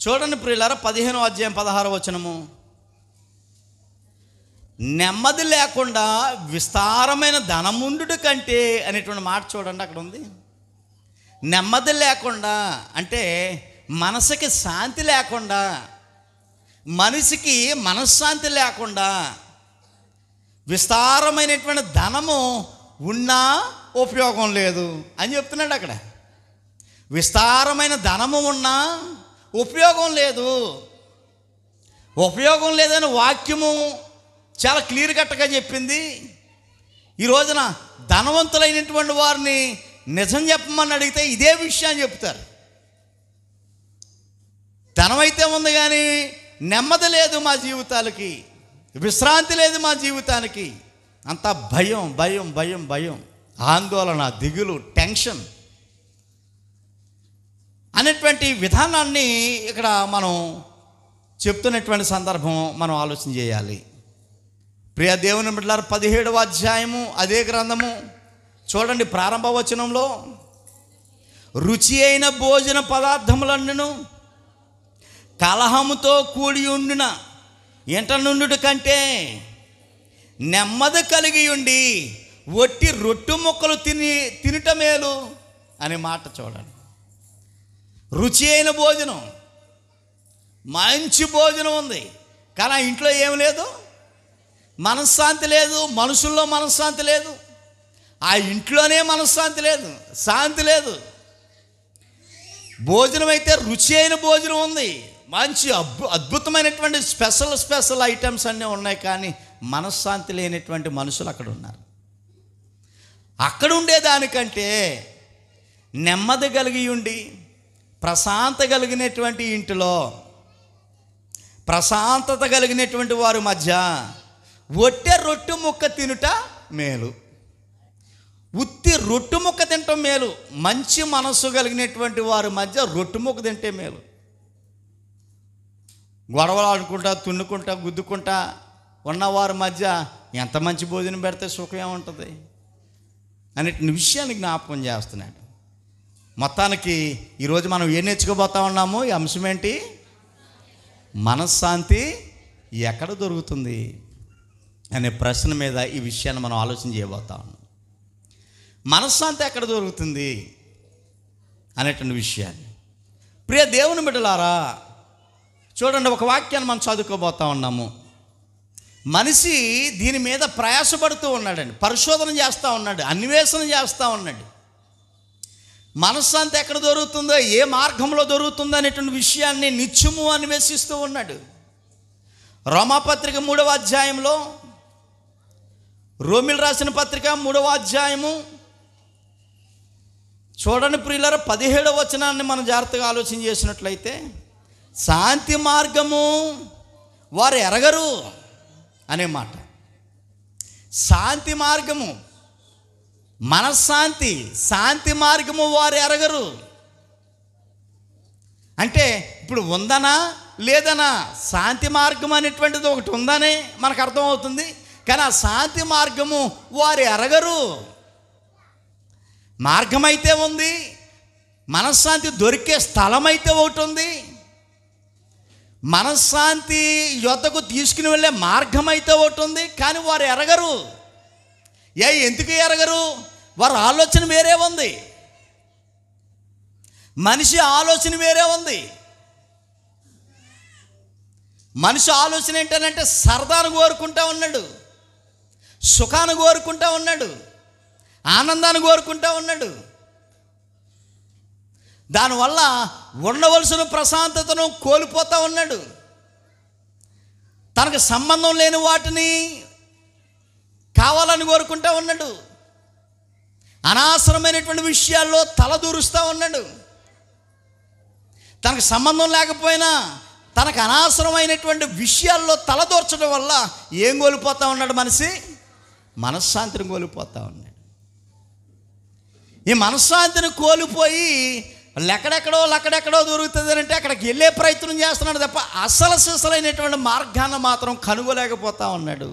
చూడండి ప్రియులారా, 15వ అధ్యాయం 16వ వచనము. నెమ్మది లేకుండా విస్తారమైన ధనముండుట కంటే అనేటువంటి మాట చూడండి, అక్కడ ఉంది. నెమ్మది లేకుండా అంటే మనసుకి శాంతి లేకుండా, మనిషికి మనశ్శాంతి లేకుండా విస్తారమైనటువంటి ధనము ఉన్నా ఉపయోగం లేదు అని చెప్తున్నాడు అక్కడ. విస్తారమైన ధనము ఉన్నా ఉపయోగం లేదని వాక్యము చాలా క్లియర్ కట్గా చెప్పింది. ఈ రోజున ధనవంతులైనటువంటి వారిని నిజం చెప్పమని అడిగితే ఇదే విషయాన్ని చెప్తారు. ధనమైతే ఉంది కానీ నెమ్మది లేదు మా జీవితాలకి, విశ్రాంతి లేదు మా జీవితానికి, అంతా భయం, ఆందోళన, దిగులు, టెన్షన్ అనేటువంటి విధానాన్ని ఇక్కడ మనం చెప్తున్నటువంటి సందర్భం మనం ఆలోచన చేయాలి. ప్రియ దేవుని బిడ్డలారా, 17వ అధ్యాయము అదే గ్రంథము చూడండి, ప్రారంభ వచనంలో రుచి అయిన భోజన పదార్థములన్నను కలహముతో కూడి ఉండిన ఎంట నుండుట కంటే నెమ్మది కలిగి ఉండి ఒట్టి రొట్టె ముక్కలు తినుట మేలు అనే మాట చూడండి. రుచి అయిన భోజనం, మంచి భోజనం ఉంది, కానీ ఆ ఇంట్లో ఏమి లేదు, మనశ్శాంతి లేదు, మనుషుల్లో మనశ్శాంతి లేదు, ఆ ఇంట్లోనే మనశ్శాంతి లేదు, శాంతి లేదు. భోజనం అయితే రుచి అయిన భోజనం ఉంది, మంచి అద్భుతమైనటువంటి స్పెషల్ ఐటమ్స్ అన్నీ ఉన్నాయి, కానీ మనశ్శాంతి లేనటువంటి మనుషులు అక్కడ ఉన్నారు. అక్కడ ఉండేదానికంటే నెమ్మది కలిగి ఉండి ప్రశాంతత కలిగినటువంటి ఇంటిలో, ప్రశాంతత కలిగినటువంటి వారి మధ్య ఒట్టె రొట్టె ముక్క తినుట మేలు. ఉత్తి రొట్టె ముక్క తినటం మేలు. మంచి మనస్సు కలిగినటువంటి వారి మధ్య రొట్టె ముక్క తింటే మేలు. గొడవలు ఆడుకుంటా, తున్నుకుంటా, గుద్దుకుంటా ఉన్నవారి మధ్య ఎంత మంచి భోజనం పెడితే సుఖం ఏముంటుంది అనే విషయాన్ని జ్ఞాపకం చేస్తున్నాడు. మొత్తానికి ఈరోజు మనం ఏం నేర్చుకోబోతా ఉన్నాము? ఈ అంశం ఏంటి? మనశ్శాంతి ఎక్కడ దొరుకుతుంది అనే ప్రశ్న మీద ఈ విషయాన్ని మనం ఆలోచన చేయబోతా ఉన్నాం. మనశ్శాంతి ఎక్కడ దొరుకుతుంది అనేటువంటి విషయాన్ని. ప్రియ దేవుని బిడ్డలారా, చూడండి, ఒక వాక్యాన్ని మనం చదువుకోబోతా ఉన్నాము. మనిషి దీని మీద ప్రయాసపడుతూ ఉన్నాడండి, పరిశోధన చేస్తూ ఉన్నాడు, అన్వేషణ చేస్తూ ఉన్నాడు. మనశ్శాంతి ఎక్కడ దొరుకుతుందో, ఏ మార్గంలో దొరుకుతుందో అనేటువంటి విషయాన్ని నిత్యము అన్వేషిస్తూ ఉన్నాడు. రోమాపత్రిక 3వ అధ్యాయంలో, రోమిలు రాసిన పత్రిక 3వ అధ్యాయము చూడండి ప్రియులారా, 17వ వచనాన్ని మనం జాగ్రత్తగా ఆలోచన చేసినట్లయితే, శాంతి మార్గము వారు ఎరగరు అనే మాట. శాంతి మార్గము, మనశ్శాంతి, శాంతి మార్గము వారు ఎరగరు అంటే ఇప్పుడు ఉందనా లేదనా? శాంతి మార్గం అనేటువంటిది ఒకటి ఉందనే మనకు అర్థమవుతుంది. కానీ ఆ శాంతి మార్గము వారు ఎరగరు. మార్గం అయితే ఉంది, మనశ్శాంతి దొరికే స్థలం అయితే ఒకటి ఉంది, మనశ్శాంతి యొద్దకు తీసుకుని వెళ్ళే మార్గం అయితే ఒకటి ఉంది. కానీ వారు ఎరగరు. ఎందుకు ఎరగరు? వారి ఆలోచన వేరే ఉంది, మనిషి ఆలోచన వేరే ఉంది. మనిషి ఆలోచన ఏంటంటే సరదాను కోరుకుంటా ఉన్నాడు, సుఖాన్ని కోరుకుంటా ఉన్నాడు, ఆనందాన్ని కోరుకుంటా ఉన్నాడు. దానివల్ల ఉండవలసిన ప్రశాంతతను కోల్పోతూ ఉన్నాడు. తనకు సంబంధం లేని వాటిని కావాలని కోరుకుంటా ఉన్నాడు. అనవసరమైనటువంటి విషయాల్లో తలదూరుస్తూ ఉన్నాడు. తనకు సంబంధం లేకపోయినా తనకు అనవసరమైనటువంటి విషయాల్లో తలదూర్చడం వల్ల ఏం కోల్పోతూ ఉన్నాడు? మనిషి మనశ్శాంతిని కోల్పోతూ ఉన్నాడు. ఈ మనశ్శాంతిని కోల్పోయి లెక్కడెక్కడో దొరుకుతుంది అంటే అక్కడికి వెళ్ళే ప్రయత్నం చేస్తున్నాడు తప్ప అసలు సిసలైనటువంటి మార్గాన్ని మాత్రం కనుగొలేకపోతా ఉన్నాడు,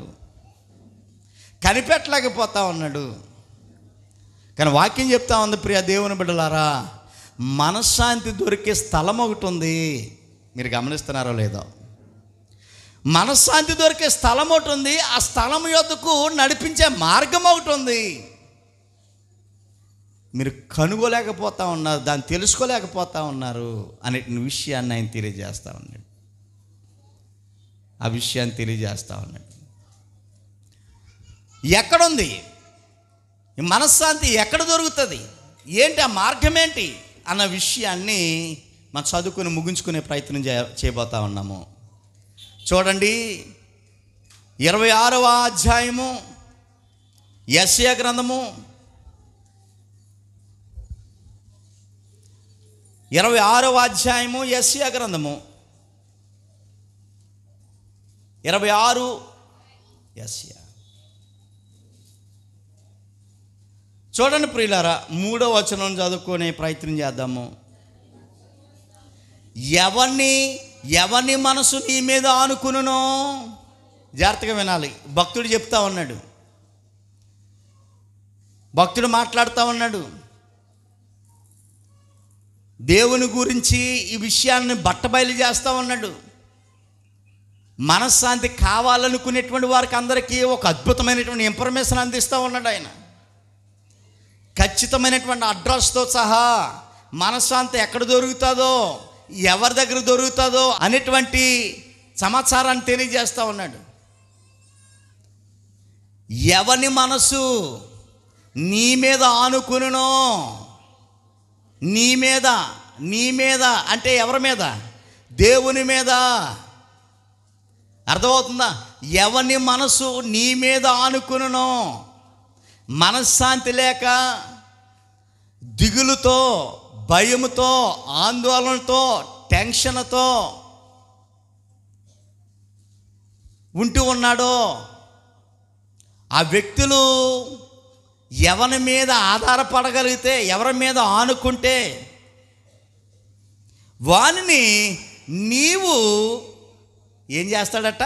కనిపెట్టలేకపోతా ఉన్నాడు. కానీ వాక్యం చెప్తా ఉంది, ప్రియ దేవుని బిడ్డలారా, మనశ్శాంతి దొరికే స్థలం ఒకటి ఉంది. మీరు గమనిస్తున్నారో లేదో? మనశ్శాంతి దొరికే స్థలం ఒకటి ఉంది. ఆ స్థలం యొద్దకు నడిపించే మార్గం ఒకటి ఉంది. మీరు కనుగోలేకపోతా ఉన్నారు, దాన్ని తెలుసుకోలేకపోతా ఉన్నారు అనే విషయాన్ని ఆయన తెలియజేస్తూ ఉన్నాడు. ఆ విషయాన్ని తెలియజేస్తూ ఉన్నాడు. ఎక్కడుంది ఈ మనశ్శాంతి? ఎక్కడ దొరుకుతుంది? ఏంటి ఆ మార్గం ఏంటి అన్న విషయాన్ని మనం చదువుకుని ముగించుకునే ప్రయత్నం చేయబోతా ఉన్నాము. చూడండి, 26వ అధ్యాయము యెషయా గ్రంథము 26వ అధ్యాయము యెషయా గ్రంథము 26 యెషయా. చూడండి ప్రియులారా, 3వ వచనం చదువుకునే ప్రయత్నం చేద్దాము. ఎవని మనసు నీ మీద ఆనుకునునో, జాగ్రత్తగా వినాలి. భక్తుడు చెప్తా ఉన్నాడు, భక్తుడు మాట్లాడుతూ ఉన్నాడు. దేవుని గురించి ఈ విషయాన్ని బట్టబయలు చేస్తూ ఉన్నాడు. మనశ్శాంతి కావాలనుకునేటువంటి వారికి అందరికీ ఒక అద్భుతమైనటువంటి ఇన్ఫర్మేషన్ అందిస్తూ ఉన్నాడు ఆయన. ఖచ్చితమైనటువంటి అడ్రస్తో సహా మనశ్శాంతి ఎక్కడ దొరుకుతుందో, ఎవరి దగ్గర దొరుకుతుందో అనేటువంటి సమాచారాన్ని తెలియజేస్తూ ఉన్నాడు. ఎవని మనసు నీ మీద ఆనుకునునో, నీ మీద అంటే ఎవరి మీద? దేవుని మీద. అర్థమవుతుందా? ఎవని మనసు నీ మీద ఆనుకునునో, మనశ్శాంతి లేక దిగులుతో, భయముతో, ఆందోళనతో, టెన్షన్తో ఉంటూ ఉన్నాడో, ఆ వ్యక్తులు ఎవరి మీద ఆధారపడగలిగితే, ఎవరి మీద ఆనుకుంటే వానిని నీవు ఏం చేస్తాడట?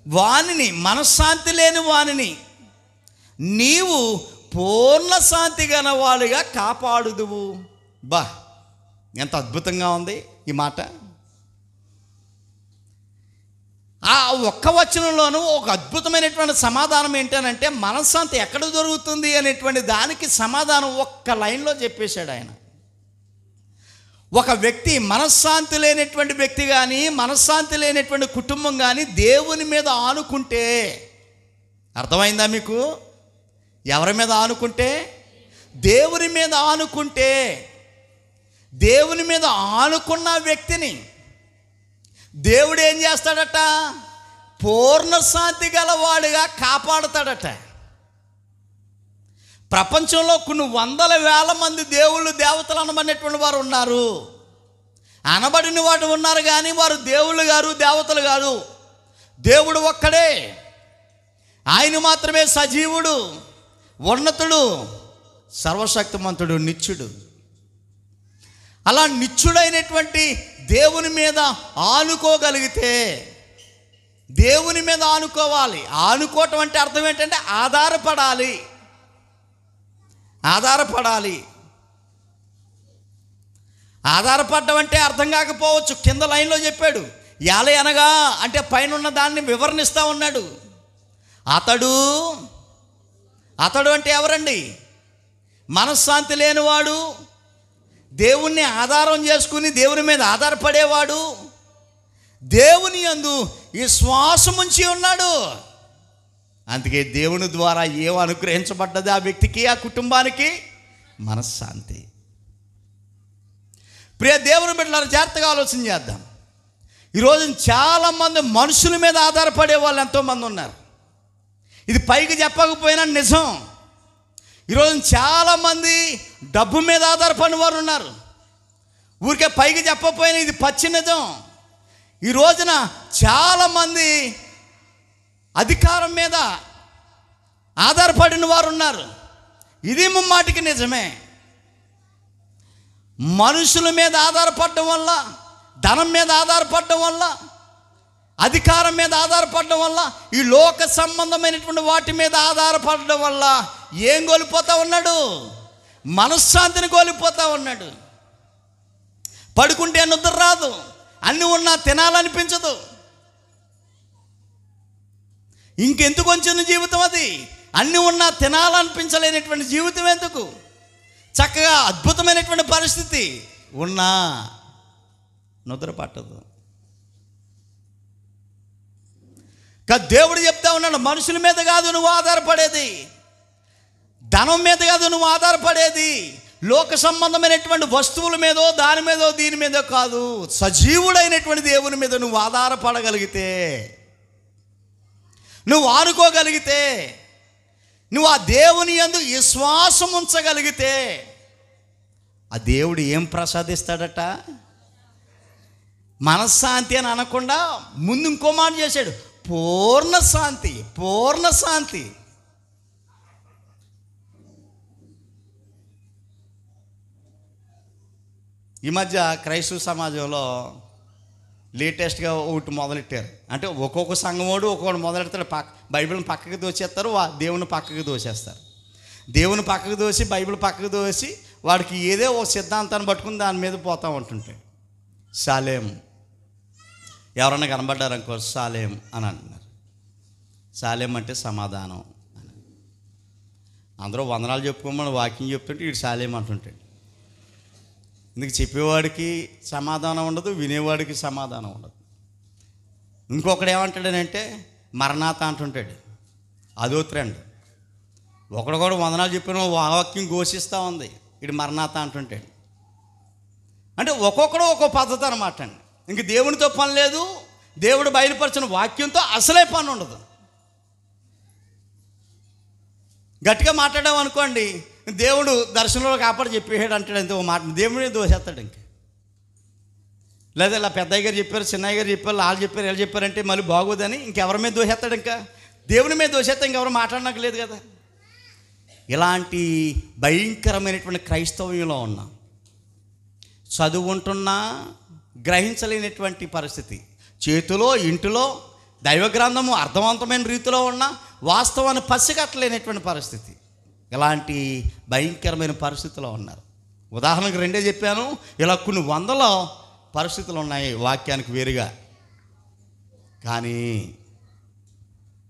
వానిని, మనశ్శాంతి లేని వానిని నీవు పూర్ణ శాంతి గలవాడుగా కాపాడుదువు. బా, ఎంత అద్భుతంగా ఉంది ఈ మాట. ఆ ఒక్క వచనంలోనూ ఒక అద్భుతమైనటువంటి సమాధానం ఏంటనంటే, మనశ్శాంతి ఎక్కడ దొరుకుతుంది అనేటువంటి దానికి సమాధానం ఒక్క లైన్లో చెప్పేశాడు ఆయన. ఒక వ్యక్తి, మనశ్శాంతి లేనటువంటి వ్యక్తి కానీ, మనశ్శాంతి లేనటువంటి కుటుంబం కానీ దేవుని మీద ఆనుకుంటే, అర్థమైందా మీకు? ఎవరి మీద ఆనుకుంటే? దేవుని మీద ఆనుకుంటే, దేవుని మీద ఆనుకున్న వ్యక్తిని దేవుడు ఏం చేస్తాడట? పూర్ణ శాంతి గలవాడుగా కాపాడుతాడట. ప్రపంచంలో కొన్ని వందల వేల మంది దేవుళ్ళు, దేవతలు అనబడినటువంటి వారు ఉన్నారు. అనబడిన వాడు ఉన్నారు కానీ వారు దేవుళ్ళు గారు, దేవతలు కాదు. దేవుడు ఒక్కడే, ఆయన మాత్రమే సజీవుడు, ఉన్నతుడు, సర్వశక్తిమంతుడు, నిత్యుడు. అలా నిత్యుడైనటువంటి దేవుని మీద ఆనుకోగలిగితే, దేవుని మీద ఆనుకోవాలి. ఆనుకోవటం అంటే అర్థం ఏంటంటే ఆధారపడాలి. ఆధారపడడం అంటే అర్థం కాకపోవచ్చు. కింద లైన్లో చెప్పాడు. యాల అనగా అంటే పైన ఉన్న దాన్ని వివరణిస్తూ ఉన్నాడు. అతడు అంటే ఎవరండి? మనశ్శాంతి లేనివాడు, దేవుణ్ణి ఆధారం చేసుకుని దేవుని మీద ఆధారపడేవాడు, దేవుని యందు విశ్వాసం ఉంచి ఉన్నాడు. అందుకే దేవుని ద్వారా ఏం అనుగ్రహించబడ్డది ఆ వ్యక్తికి, ఆ కుటుంబానికి? మనశ్శాంతి. ప్రియ దేవుని బిడ్డలారా, జాగ్రత్తగా ఆలోచన చేద్దాం. ఈరోజు చాలామంది మనుషుల మీద ఆధారపడే వాళ్ళు ఎంతోమంది ఉన్నారు. ఇది పైకి చెప్పకపోయినా నిజం. ఈరోజు చాలామంది డబ్బు మీద ఆధారపడిన వారు ఉన్నారు. ఊరికే పైకి చెప్పకపోయినా ఇది పచ్చి నిజం. ఈ రోజున చాలామంది అధికారం మీద ఆధారపడిన వారు ఉన్నారు. ఇది ముమ్మాటికి నిజమే. మనుషుల మీద ఆధారపడడం వల్ల, ధనం మీద ఆధారపడడం వల్ల, అధికారం మీద ఆధారపడడం వల్ల, ఈ లోక సంబంధమైనటువంటి వాటి మీద ఆధారపడడం వల్ల ఏం కోల్పోతా ఉన్నాడు? మనశ్శాంతిని కోల్పోతా ఉన్నాడు. పడుకుంటే నిద్ర రాదు, అన్నీ ఉన్నా తినాలనిపించదు. ఇంకెందుకు వచ్చిన జీవితం అది? అన్నీ ఉన్నా తినాలనిపించలేనటువంటి జీవితం ఎందుకు? చక్కగా అద్భుతమైనటువంటి పరిస్థితి ఉన్నా నిద్ర పట్టదు. దేవుడు చెప్తా ఉన్నాడు, మనుషుల మీద కాదు నువ్వు ఆధారపడేది, ధనం మీద కాదు నువ్వు ఆధారపడేది, లోక సంబంధమైనటువంటి వస్తువుల మీదో, దాని మీదో, దీని మీదో కాదు, సజీవుడైనటువంటి దేవుని మీద నువ్వు ఆధారపడగలిగితే, నువ్వు ఆనుకోగలిగితే, నువ్వు ఆ దేవుని యందు విశ్వాసం ఉంచగలిగితే, ఆ దేవుడు ఏం ప్రసాదిస్తాడట? మనశ్శాంతి అని అనకుండా ముందు ఇంకో మాట చేశాడు, పూర్ణ శాంతి. పూర్ణ శాంతి. ఈ మధ్య క్రైస్తవ సమాజంలో లేటెస్ట్గా ఒకటి మొదలెట్టారు. అంటే ఒక్కొక్క సంఘమోడు ఒక్కొక్కటి మొదలెడతాడు. బైబిల్ని పక్కకి దోచేస్తారు, దేవుని పక్కకి దోసేస్తారు. దేవుని పక్కకు దోసి, బైబిల్ పక్కకు దోసి, వాడికి ఏదో ఒక సిద్ధాంతాన్ని పట్టుకుని దాని మీద పోతూ ఉంటుంటాడు. సాలేం, ఎవరన్నా కనబడ్డారనుకో సాలేం అని అంటున్నారు. సాలేం అంటే సమాధానం అని. అందరూ వందనాలు చెప్పుకోమని వాక్యం చెప్తుంటే వీడు సాలేం అంటుంటాడు. ఇందుకు చెప్పేవాడికి సమాధానం ఉండదు, వినేవాడికి సమాధానం ఉండదు. ఇంకొకడు ఏమంటాడనంటే మరణాత అంటుంటాడు. అదో ట్రెండ్. ఒకడు కూడా వందనాలు చెప్పిన వాక్యం ఘోషిస్తూ ఉంది, వీడు మరణాత అంటుంటాడు. అంటే ఒక్కొక్కడు ఒక్కో పద్ధతి అనమాట అండి. ఇంక దేవునితో పని లేదు, దేవుడు బయలుపరిచిన వాక్యంతో అసలే పని ఉండదు. గట్టిగా మాట్లాడాం అనుకోండి, దేవుడు దర్శనంలో కాపాడు చెప్పేసాడు అంటాడు. అంతే ఓ మాట దేవుడే దోసేస్తాడు. ఇంక లేదా ఇలా పెద్దయ్య గారు చెప్పారు, చిన్నయ్య గారు చెప్పారు, వాళ్ళు చెప్పారు, వీళ్ళు చెప్పారంటే మళ్ళీ బాగోదని ఇంకెవరి మీద దోసేస్తాడు. ఇంకా దేవుని మీద దోసేస్తే ఇంకెవరు మాట్లాడడానికి లేదు కదా. ఇలాంటి భయంకరమైనటువంటి క్రైస్తవ్యంలో ఉన్నాం. చదువు ఉంటున్నా గ్రహించలేనటువంటి పరిస్థితి, చేతిలో ఇంటిలో దైవ గ్రంథము అర్థవంతమైన రీతిలో ఉన్న వాస్తవాన్ని పసిగట్టలేనటువంటి పరిస్థితి. ఇలాంటి భయంకరమైన పరిస్థితిలో ఉన్నారు. ఉదాహరణకు రెండే చెప్పాను, ఇలా కొన్ని వందల పరిస్థితులు ఉన్నాయి వాక్యానికి వేరుగా. కానీ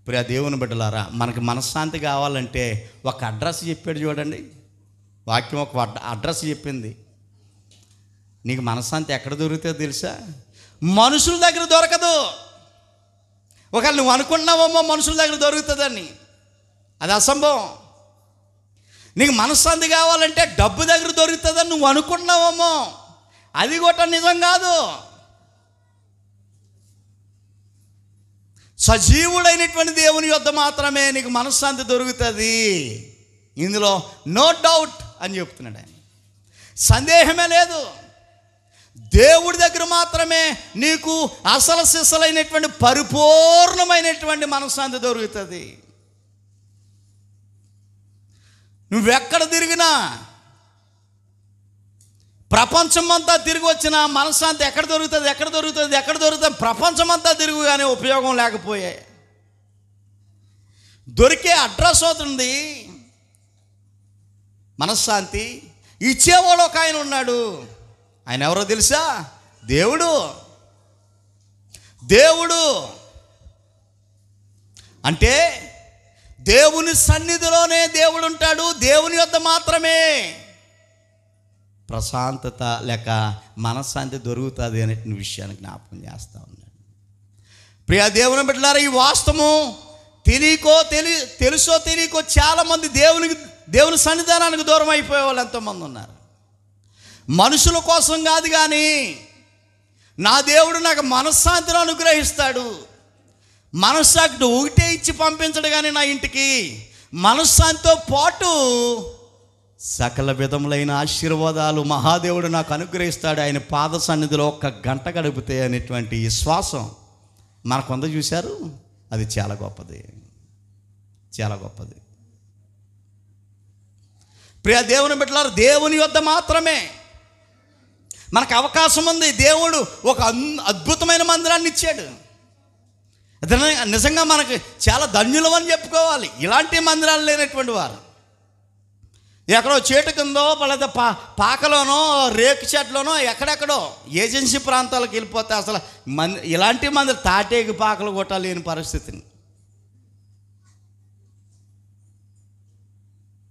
ప్రియ దేవుని బిడ్డలారా, మనకి మనశ్శాంతి కావాలంటే ఒక అడ్రస్ చెప్పాడు చూడండి. వాక్యం ఒక అడ్రస్ చెప్పింది. నీకు మనశ్శాంతి ఎక్కడ దొరుకుతుందో తెలుసా? మనుషుల దగ్గర దొరకదు. ఒకవేళ నువ్వు అనుకున్నావేమో మనుషుల దగ్గర దొరుకుతుందని, అది అసంభవం. నీకు మనశ్శాంతి కావాలంటే డబ్బు దగ్గర దొరుకుతుందని నువ్వు అనుకున్నావేమో, అది కూడా నిజం కాదు. సజీవుడైనటువంటి దేవుని యొద్ద మాత్రమే నీకు మనశ్శాంతి దొరుకుతుంది. ఇందులో నో డౌట్ అని చెప్తున్నాడు ఆయన. సందేహమే లేదు. దేవుడి దగ్గర మాత్రమే నీకు అసలు సిసలైనటువంటి పరిపూర్ణమైనటువంటి మనశ్శాంతి దొరుకుతుంది. నువ్వెక్కడ తిరిగినా, ప్రపంచమంతా తిరిగి వచ్చిన మనశ్శాంతి ఎక్కడ దొరుకుతుంది? ప్రపంచమంతా తిరుగు కానీ ఉపయోగం లేకపోయాయి. దొరికే అడ్రస్ అవుతుంది మనశ్శాంతి. ఇచ్చేవాడు ఒక ఆయన ఉన్నాడు. ఆయన ఎవరో తెలుసా? దేవుడు అంటే దేవుని సన్నిధిలోనే దేవుడు ఉంటాడు. దేవుని యొద్ద మాత్రమే ప్రశాంతత లేక మనశ్శాంతి దొరుకుతుంది అనే విషయాన్ని జ్ఞాపకం చేస్తూ ఉన్నాడు. ప్రియ దేవుని బిడ్డలారా, ఈ వాస్తవము తెలుసో తెలియకో చాలామంది దేవుని సన్నిధానానికి దూరం అయిపోయే వాళ్ళు ఎంతోమంది ఉన్నారు. మనుషుల కోసం కాదు కానీ నా దేవుడు నాకు మనశ్శాంతిని అనుగ్రహిస్తాడు. మనశ్శాంతి ఒకటే ఇచ్చి పంపించడు కానీ నా ఇంటికి మనశ్శాంతితో పాటు సకల విధములైన ఆశీర్వాదాలు మహాదేవుడు నాకు అనుగ్రహిస్తాడు. ఆయన పాద సన్నిధిలో 1 గంట గడిపితే అనేటువంటి విశ్వాసం మనకొంద చూశారు. అది చాలా గొప్పది, చాలా గొప్పది. ప్రియ దేవుని బిడ్డలారా, దేవుని యొద్ద మాత్రమే మనకు అవకాశం ఉంది. దేవుడు ఒక అద్భుతమైన మందిరాన్ని ఇచ్చాడు. నిజంగా మనకి చాలా ధన్యులమని చెప్పుకోవాలి. ఇలాంటి మందిరాలు లేనటువంటి వారు ఎక్కడో చేటు కిందో లేదా పాకలోనో రేకు చెట్లోనో ఎక్కడెక్కడో ఏజెన్సీ ప్రాంతాలకు వెళ్ళిపోతే అసలు ఇలాంటి మందిరం తాటేకి పాకలు కొట్టాలి లేని పరిస్థితిని.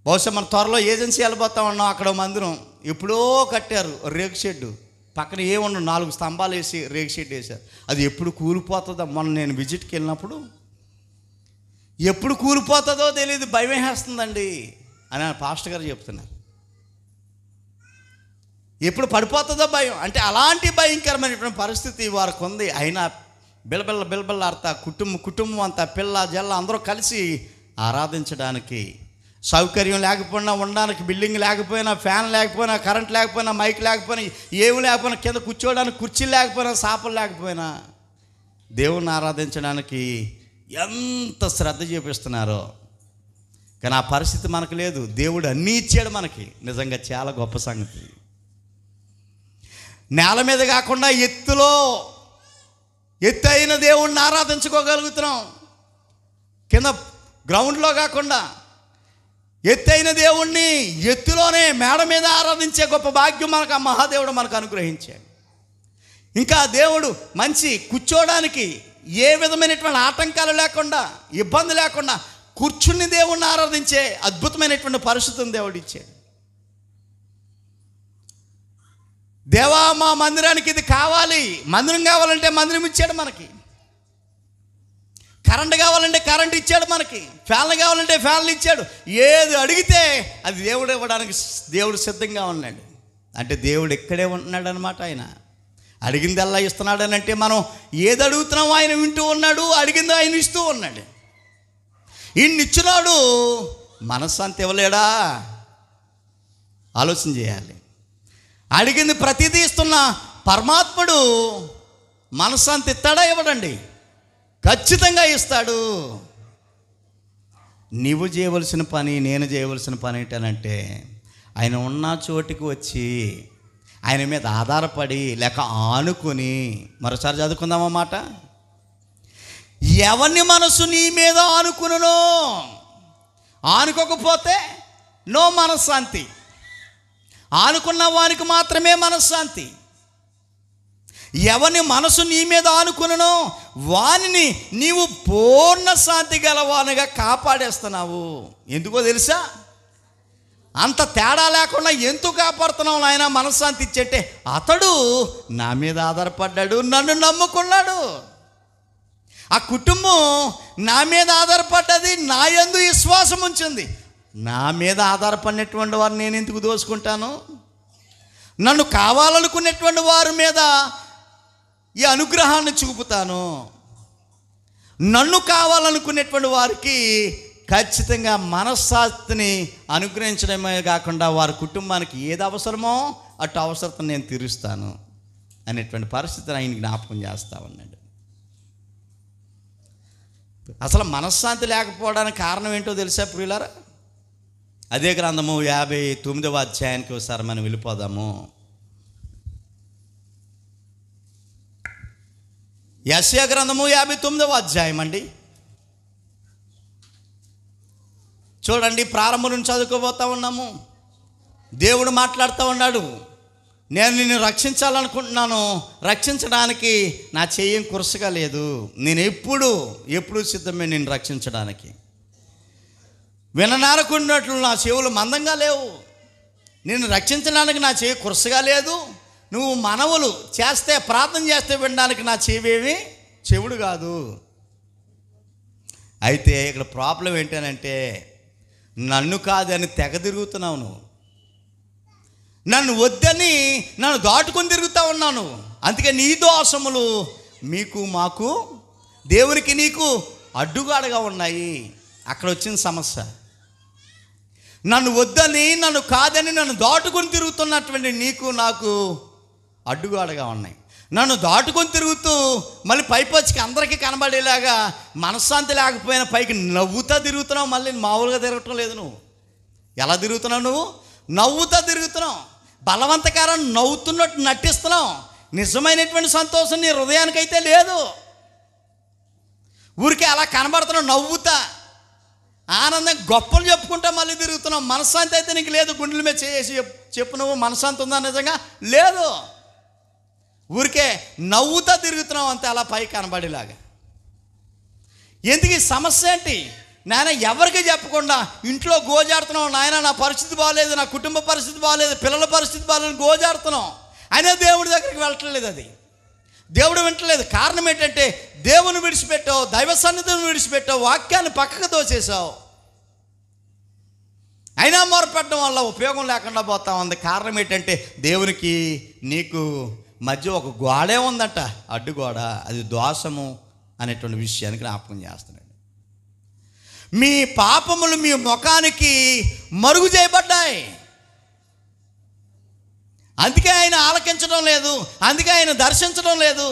బహుశా మన త్వరలో ఏజెన్సీ వెళ్ళిపోతా ఉన్నాం. అక్కడ మందిరం ఎప్పుడో కట్టారు, రేకు షెడ్డు పక్కన ఏముండవు, 4 స్తంభాలు వేసి రేకు షెడ్ వేశారు. అది ఎప్పుడు కూలిపోతుందో, మొన్న నేను విజిట్కి వెళ్ళినప్పుడు ఎప్పుడు కూలిపోతుందో తెలియదు, భయం వేస్తుందండి అని పాస్టర్ గారు చెప్తున్నారు. ఎప్పుడు పడిపోతుందో భయం. అంటే అలాంటి భయంకరమైనటువంటి పరిస్థితి వారికి ఉంది. అయినా బిలబిల్లాడతా కుటుంబం అంతా పిల్ల జల్ల అందరూ కలిసి ఆరాధించడానికి, సౌకర్యం లేకపోయినా, ఉండడానికి బిల్డింగ్ లేకపోయినా, ఫ్యాన్ లేకపోయినా, కరెంట్ లేకపోయినా, మైక్ లేకపోయినా, ఏమి లేకపోయినా, కింద కూర్చోవడానికి కుర్చీలు లేకపోయినా, సాపలు లేకపోయినా దేవుణ్ణి ఆరాధించడానికి ఎంత శ్రద్ధ చూపిస్తున్నారో. కానీ ఆ పరిస్థితి మనకు లేదు. దేవుడు అన్నీ ఇచ్చాడు మనకి. నిజంగా చాలా గొప్ప సంగతి. నేల మీద కాకుండా ఎత్తైన దేవుణ్ణి ఆరాధించుకోగలుగుతున్నాం. కింద గ్రౌండ్లో కాకుండా ఎత్తైన దేవుణ్ణి ఎత్తులోనే మేడ మీద ఆరాధించే గొప్ప భాగ్యం మనకు ఆ మహాదేవుడు మనకు అనుగ్రహించాడు. ఇంకా దేవుడు మంచి కూర్చోవడానికి ఏ విధమైనటువంటి ఆటంకాలు లేకుండా, ఇబ్బంది లేకుండా కూర్చుని దేవుణ్ణి ఆరాధించే అద్భుతమైనటువంటి పరిస్థితిని దేవుడు ఇచ్చాడు. దేవా, మా మందిరానికి ఇది కావాలి, మందిరం కావాలంటే మందిరం ఇచ్చాడు మనకి. కరెంట్ కావాలంటే కరెంట్ ఇచ్చాడు మనకి. ఫ్యాన్లు కావాలంటే ఫ్యాన్లు ఇచ్చాడు. ఏది అడిగితే అది దేవుడు ఇవ్వడానికి దేవుడు సిద్ధంగా ఉన్నాడు. అంటే దేవుడు ఇక్కడే ఉంటున్నాడు అనమాట. ఆయన అడిగిందల్లా ఇస్తున్నాడని అంటే మనం ఏది అడుగుతున్నామో ఆయన వింటూ ఉన్నాడు, అడిగింది ఆయన ఇస్తూ ఉన్నాడు. ఇన్ని ఇచ్చినాడు, మనశ్శాంతి ఇవ్వలేడా? ఆలోచన చేయాలి. అడిగింది ప్రతిదీ ఇస్తున్న పరమాత్ముడు మనశ్శాంతి ఇస్తాడా? ఇవ్వడండి, ఖచ్చితంగా ఇస్తాడు. నీవు చేయవలసిన పని, నేను చేయవలసిన పని ఏంటనంటే ఆయన ఉన్న చోటికి వచ్చి ఆయన మీద ఆధారపడి లేక ఆనుకొని, మరోసారి చదువుకుందామా మాట, ఎవరిని మనసు నీ మీద ఆనుకునునో, ఆనుకోకపోతే నో మనశ్శాంతి, ఆనుకున్న వానికి మాత్రమే మనశ్శాంతి. ఎవని మనసు నీ మీద ఆనుకునునో వానిని నీవు పూర్ణ శాంతి గలవానిగా కాపాడేస్తున్నావు. ఎందుకో తెలుసా? అంత తేడా లేకుండా ఎందుకు కాపాడుతున్నావు నాయన మనశ్శాంతి ఇచ్చేటే, అతడు నా మీద ఆధారపడ్డాడు, నన్ను నమ్ముకున్నాడు. ఆ కుటుంబం నా మీద ఆధారపడ్డది, నా యందు విశ్వాసం ఉంచింది. నా మీద ఆధారపడినటువంటి వారిని నేను ఎందుకు దోసుకుంటాను? నన్ను కావాలనుకునేటువంటి వారి మీద ఈ అనుగ్రహాన్ని చూపుతాను. నన్ను కావాలనుకునేటువంటి వారికి ఖచ్చితంగా మనశ్శాంతిని అనుగ్రహించడమే కాకుండా వారి కుటుంబానికి ఏది అవసరమో అటు అవసరతను నేను తీరుస్తాను అనేటువంటి పరిస్థితిని ఆయన జ్ఞాపకం చేస్తూ ఉన్నాడు. అసలు మనశ్శాంతి లేకపోవడానికి కారణం ఏంటో తెలుసా ప్రియులారా? అదే గ్రంథము 59వ అధ్యాయానికి ఒకసారి మనం వెళ్ళిపోదాము. యెషయా గ్రంథము 59వ అధ్యాయం అండి. చూడండి, ప్రారంభం నుంచి చదువుకోబోతా ఉన్నాము. దేవుడు మాట్లాడుతూ ఉన్నాడు, నేను నిన్ను రక్షించాలనుకుంటున్నాను, రక్షించడానికి నా చెయ్యం కురసగా లేదు, నేను ఎప్పుడు సిద్ధమే నిన్ను రక్షించడానికి. విననారకున్నట్లు నా చెవులు మందంగా లేవు, నిన్ను రక్షించడానికి నా చెయ్యి కురసగా లేదు. నువ్వు మనవులు చేస్తే, ప్రార్థన చేస్తే వినడానికి నా చెవేమి చెవుడు కాదు. అయితే ఇక్కడ ప్రాబ్లం ఏంటనంటే, నన్ను కాదని తెగ తిరుగుతున్నావు నువ్వు, నన్ను వద్దని నన్ను దాటుకొని తిరుగుతూ ఉన్నాను. అందుకే నీ దోషములు మీకు మాకు దేవునికి నీకు అడ్డుగాడగా ఉన్నాయి. అక్కడ వచ్చిన సమస్య. నన్ను వద్దని నన్ను కాదని నన్ను దాటుకొని తిరుగుతున్నటువంటి నీకు నాకు అడ్డుగాడగా ఉన్నాయి. నన్ను దాటుకొని తిరుగుతూ మళ్ళీ పైపొచ్చికి అందరికీ కనబడేలాగా మనశ్శాంతి లేకపోయినా పైకి నవ్వుతా తిరుగుతున్నావు. మళ్ళీ మామూలుగా తిరగటం లేదు. నువ్వు ఎలా తిరుగుతున్నావు? నువ్వు నవ్వుతా తిరుగుతున్నావు. బలవంతకారం నవ్వుతున్నట్టు నటిస్తున్నావు. నిజమైనటువంటి సంతోషం నీ హృదయానికైతే లేదు. ఊరికే అలా కనబడుతున్నావు, నవ్వుతా ఆనందం గొప్పలు చెప్పుకుంటా మళ్ళీ తిరుగుతున్నావు. మనశ్శాంతి అయితే నీకు లేదు. గుండెల మీద చేసి చెప్పు, నువ్వు మనశ్శాంతి ఉందా? నిజంగా లేదు. ఊరికే నవ్వుతా తిరుగుతున్నావు అంతే, అలా పై కనబడేలాగా. ఎందుకు ఈ సమస్య ఏంటి? నాయన ఎవరికి చెప్పకుండా ఇంట్లో గోజాడుతున్నావు. నాయన నా పరిస్థితి బాగాలేదు, నా కుటుంబ పరిస్థితి బాగాలేదు, పిల్లల పరిస్థితి బాగాలేదు, గోజాడుతున్నావు. అయినా దేవుడి దగ్గరికి వెళ్ళట్లేదు. అది దేవుడు వింటలేదు. కారణం ఏంటంటే, దేవుని విడిచిపెట్టావు, దైవ సన్నిధిని విడిచిపెట్టావు, వాక్యాన్ని పక్కకు తోసేసావు. అయినా మొరపెట్టడం వల్ల ఉపయోగం లేకుండా పోతా ఉంది. కారణం ఏంటంటే, దేవునికి నీకు మధ్య ఒక గోడే ఉందట, అడ్డుగోడ. అది దోషము అనేటువంటి విషయానికి జ్ఞాపకం చేస్తున్నాడు. మీ పాపములు మీ ముఖానికి మరుగు చేయబడ్డాయి. అందుకే ఆయన ఆలకించడం లేదు, అందుకే ఆయన దర్శించడం లేదు.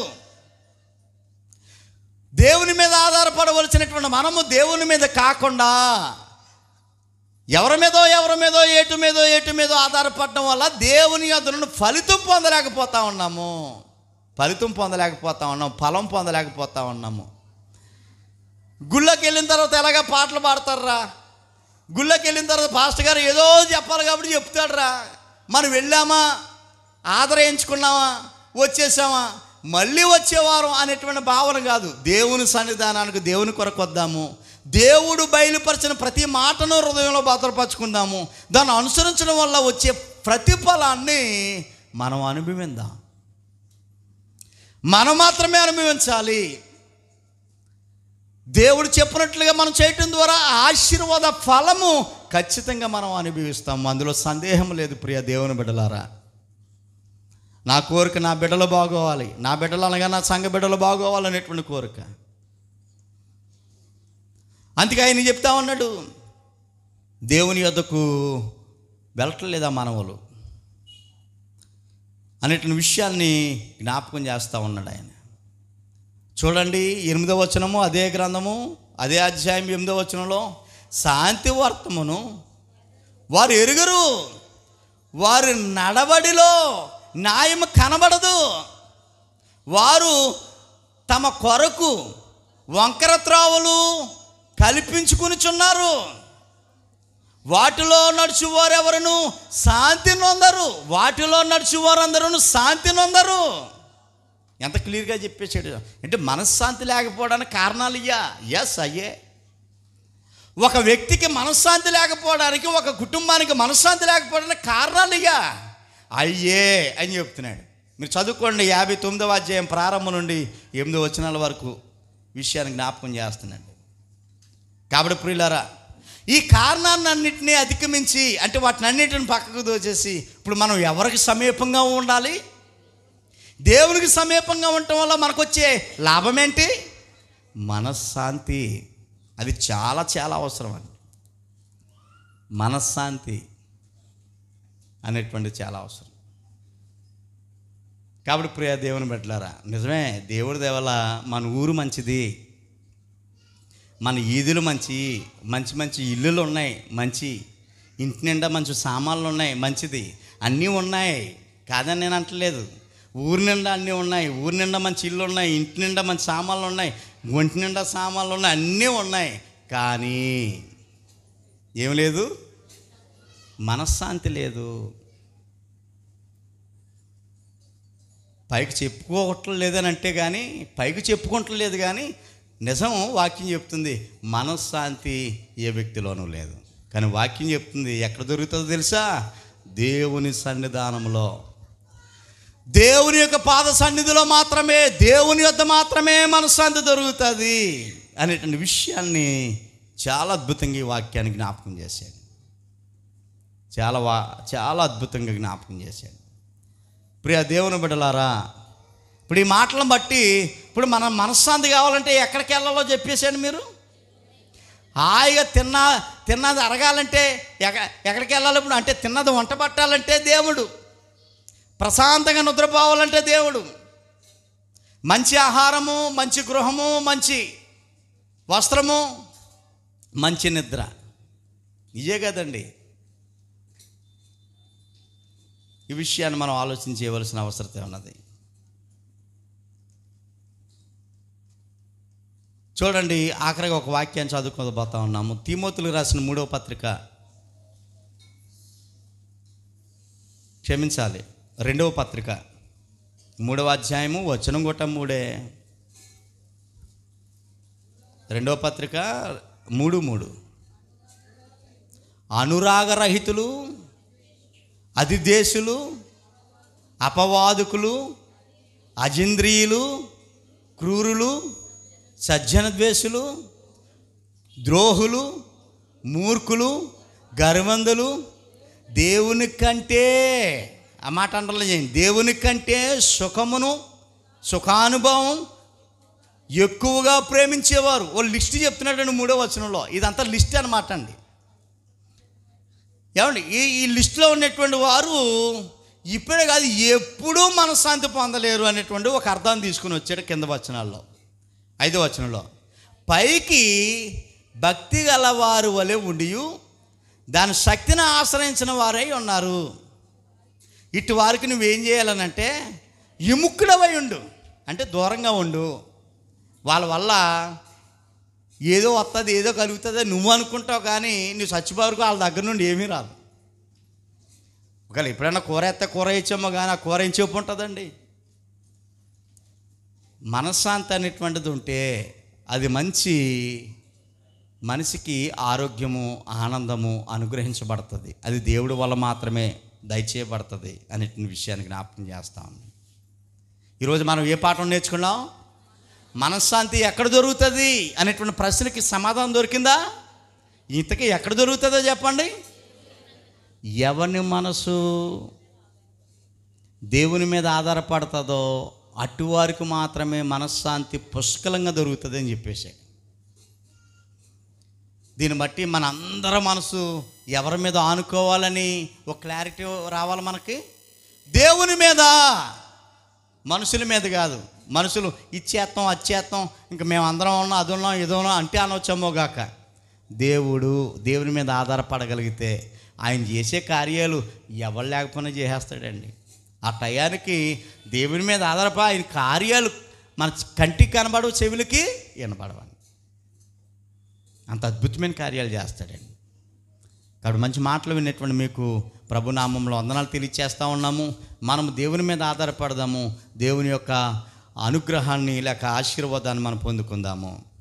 దేవుని మీద ఆధారపడవలసినటువంటి మనము దేవుని మీద కాకుండా ఎవరి మీదో ఏటు మీదో ఆధారపడడం వల్ల దేవుని యొద్ద ఫలితం పొందలేకపోతా ఉన్నాము. ఫలం పొందలేకపోతా ఉన్నాము. గుళ్ళకి వెళ్ళిన తర్వాత ఎలాగా పాటలు పాడతారా? గుళ్ళకి వెళ్ళిన తర్వాత పాస్టర్ గారు ఏదో చెప్పాలి కాబట్టి చెప్తాడురా. మనం వెళ్ళామా, ఆదరించుకున్నామా, వచ్చేసామా, మళ్ళీ వచ్చేవారం అనేటువంటి భావన కాదు. దేవుని సన్నిధానానికి దేవుని కొరకు వద్దాము. దేవుడు బయలుపరిచిన ప్రతి మాటను హృదయంలో భద్రపరచుకుందాము. దాన్ని అనుసరించడం వల్ల వచ్చే ప్రతిఫలాన్ని మనం అనుభవిద్దాం. మనం మాత్రమే అనుభవించాలి. దేవుడు చెప్పినట్లుగా మనం చేయటం ద్వారా ఆశీర్వాద ఫలము ఖచ్చితంగా మనం అనుభవిస్తాము. అందులో సందేహం లేదు. ప్రియ దేవుని బిడ్డలారా, నా కోరిక నా బిడ్డలు బాగోవాలి, నా బిడ్డలు అనగా నా సంఘ బిడ్డలు బాగోవాలనేటువంటి కోరిక. అందుకే ఆయన చెప్తా ఉన్నాడు, దేవుని యొద్దకు వెళ్ళట్లేదా మానవులు అనేటువంటి విషయాన్ని జ్ఞాపకం చేస్తూ ఉన్నాడు ఆయన. చూడండి 8వ వచనము, అదే గ్రంథము, అదే అధ్యాయం 8వ వచనంలో, శాంతి వార్తమును వారు ఎరుగరు, వారి నడవడిలో న్యాయం కనబడదు. వారు తమ కొరకు వంకర త్రోవలు కల్పించుకునిచున్నారు. వాటిలో నడుచువారెవరును శాంతి నొందరు. వాటిలో నడుచువారందరూ శాంతి నొందరు. ఎంత క్లియర్గా చెప్పేసాడు. అంటే మనశ్శాంతి లేకపోవడానికి కారణాలు ఎస్ అయ్యే. ఒక వ్యక్తికి మనశ్శాంతి లేకపోవడానికి, ఒక కుటుంబానికి మనశ్శాంతి లేకపోవడానికి కారణాలు అయ్యే అని చెప్తున్నాడు. మీరు చదువుకోండి 59వ అధ్యాయం ప్రారంభం నుండి 8వ వచనాల వరకు విషయాన్ని జ్ఞాపకం చేస్తున్నాడు. కాబట్టి ప్రియులారా, ఈ కారణాలన్నింటినీ అధిగమించి, అంటే వాటిని అన్నింటిని పక్కకు దోచేసి ఇప్పుడు మనం ఎవరికి సమీపంగా ఉండాలి? దేవునికి సమీపంగా ఉండటం వల్ల మనకు వచ్చే లాభం ఏంటి? మనశ్శాంతి. అది చాలా చాలా అవసరం అండి. మనశ్శాంతి అనేటువంటిది చాలా అవసరం. కాబట్టి ప్రియ దేవుని బిడ్డలారా, నిజమే, దేవుడి దేవల మన ఊరు మంచిది, మన ఈదులు మంచి మంచి ఇల్లులు ఉన్నాయి, మంచి ఇంటి నిండా మంచి సామాన్లు ఉన్నాయి, మంచిది, అన్నీ ఉన్నాయి కాదని నేను అంటలేదు. ఊరి నిండా అన్నీ ఉన్నాయి, ఊరి నిండా మంచి ఇల్లు ఉన్నాయి, ఇంటి నిండా మంచి సామాన్లు ఉన్నాయి, ఒంటి నిండా సామాన్లు ఉన్నాయి, అన్నీ ఉన్నాయి. కానీ ఏం లేదు? మనశ్శాంతి లేదు. పైకి చెప్పుకోవటం లేదని అంటే కానీ, పైకి చెప్పుకోవటం లేదు కానీ నిజం వాక్యం చెప్తుంది మనశ్శాంతి ఏ వ్యక్తిలోనూ లేదు. కానీ వాక్యం చెప్తుంది ఎక్కడ దొరుకుతుందో తెలుసా? దేవుని సన్నిధానంలో, దేవుని యొక్క పాద సన్నిధిలో మాత్రమే, దేవుని యొద్ద మాత్రమే మనశ్శాంతి దొరుకుతుంది అనేటువంటి విషయాన్ని చాలా అద్భుతంగా ఈ వాక్యాన్ని జ్ఞాపకం చేశాడు. చాలా అద్భుతంగా జ్ఞాపకం చేశాడు. ప్రియ దేవుని బిడ్డలారా, ఇప్పుడు ఈ మాటలను బట్టి ఇప్పుడు మనం మనశ్శాంతి కావాలంటే ఎక్కడికి వెళ్ళాలో చెప్పేశాడు. మీరు హాయిగా తిన్నది అరగాలంటే ఎక్కడికి వెళ్ళాలి? ఇప్పుడు అంటే తిన్నది వంట పట్టాలంటే దేవుడు, ప్రశాంతంగా నిద్రపోవాలంటే దేవుడు, మంచి ఆహారము, మంచి గృహము, మంచి వస్త్రము, మంచి నిద్ర, ఇదే కదండి. ఈ విషయాన్ని మనం ఆలోచన చేయవలసిన అవసరం ఉన్నది. చూడండి, ఆఖరిగా ఒక వాక్యాన్ని చదువుకోబోతా ఉన్నాము. తిమోతిలకు రాసిన 3వ పత్రిక, క్షమించాలి 2వ పత్రిక 3వ అధ్యాయము వచనం కూడా 3. 2వ పత్రిక 3:3. అనురాగరహితులు, అధిదేశులు, అపవాదుకులు, అజింద్రియులు, క్రూరులు, సజ్జన ద్వేషులు, ద్రోహులు, మూర్ఖులు, గర్వంధులు, దేవుని కంటే, ఆ మాట అండర్లైన్ చేయండి, దేవుని కంటే సుఖానుభవం ఎక్కువగా ప్రేమించేవారు. ఓ లిస్ట్ చెప్తున్నాడండి 3వ వచనంలో. ఇదంతా లిస్ట్ అనమాట అండి. ఏమండి, ఈ లిస్టులో ఉన్నటువంటి వారు ఇప్పుడే కాదు ఎప్పుడూ మనశ్శాంతి పొందలేరు అనేటువంటి ఒక అర్థాన్ని తీసుకుని వచ్చాడు కింద వచనాల్లో. 5వ వచనంలో, పైకి భక్తి గలవారు వలె ఉండి దాని శక్తిని ఆశ్రయించిన వారై ఉన్నారు. ఇటు వారికి నువ్వేం చేయాలనంటే విముఖుడవై ఉండు, అంటే దూరంగా ఉండు. వాళ్ళ వల్ల ఏదో వస్తుంది, ఏదో కలుగుతుంది నువ్వు అనుకుంటావు, కానీ నువ్వు చచ్చిపోవరకు వాళ్ళ దగ్గర నుండి ఏమీ రాదు. ఒకవేళ ఎప్పుడైనా కూర ఎత్తే కూర ఇచ్చామో కానీ ఆ కూర ఏం చెప్పు ఉంటుందండి. మనశ్శాంతి అనేటువంటిది ఉంటే అది మనిషికి ఆరోగ్యము, ఆనందము అనుగ్రహించబడుతుంది. అది దేవుడి వల్ల మాత్రమే దయచేయబడుతుంది అనేటువంటి విషయాన్ని జ్ఞాపకం చేస్తాం. ఈరోజు మనం ఏ పాఠం నేర్చుకున్నాం? మనశ్శాంతి ఎక్కడ దొరుకుతుంది అనేటువంటి ప్రశ్నకి సమాధానం దొరికిందా? ఇంతకీ ఎక్కడ దొరుకుతుందో చెప్పండి. ఎవరి మనసు దేవుని మీద ఆధారపడుతుందో అటువారికి మాత్రమే మనశ్శాంతి పుష్కలంగా దొరుకుతుంది అని చెప్పేసి. దీన్ని బట్టి మన అందరి మనసు ఎవరి మీద ఆనుకోవాలని ఒక క్లారిటీ రావాలి మనకి. దేవుని మీద, మనుషుల మీద కాదు. మనుషులు ఇచ్చేస్తాం, అచ్చేస్తాం, ఇంకా మేము అందరం ఉన్నాం, అది ఉన్నాం, ఇది ఉన్నాం అంటే అనవచ్చమ్మో గాక. దేవుని మీద ఆధారపడగలిగితే ఆయన చేసే కార్యాలు ఎవరు లేకపోయినా చేసేస్తాడండి. ఆ టయానికి దేవుని మీద ఆధారపడి ఆయన కార్యాలు మన కంటికి కనబడవు, చెవులకి వినబడవని, అంత అద్భుతమైన కార్యాలు చేస్తాడండి. కాబట్టి మంచి మాటలు వినేటువంటి మీకు ప్రభునామంలో వందనాలు తెలియచేస్తూ ఉన్నాము. మనము దేవుని మీద ఆధారపడదాము, దేవుని యొక్క అనుగ్రహాన్ని లేక ఆశీర్వాదాన్ని మనం పొందుకుందాము.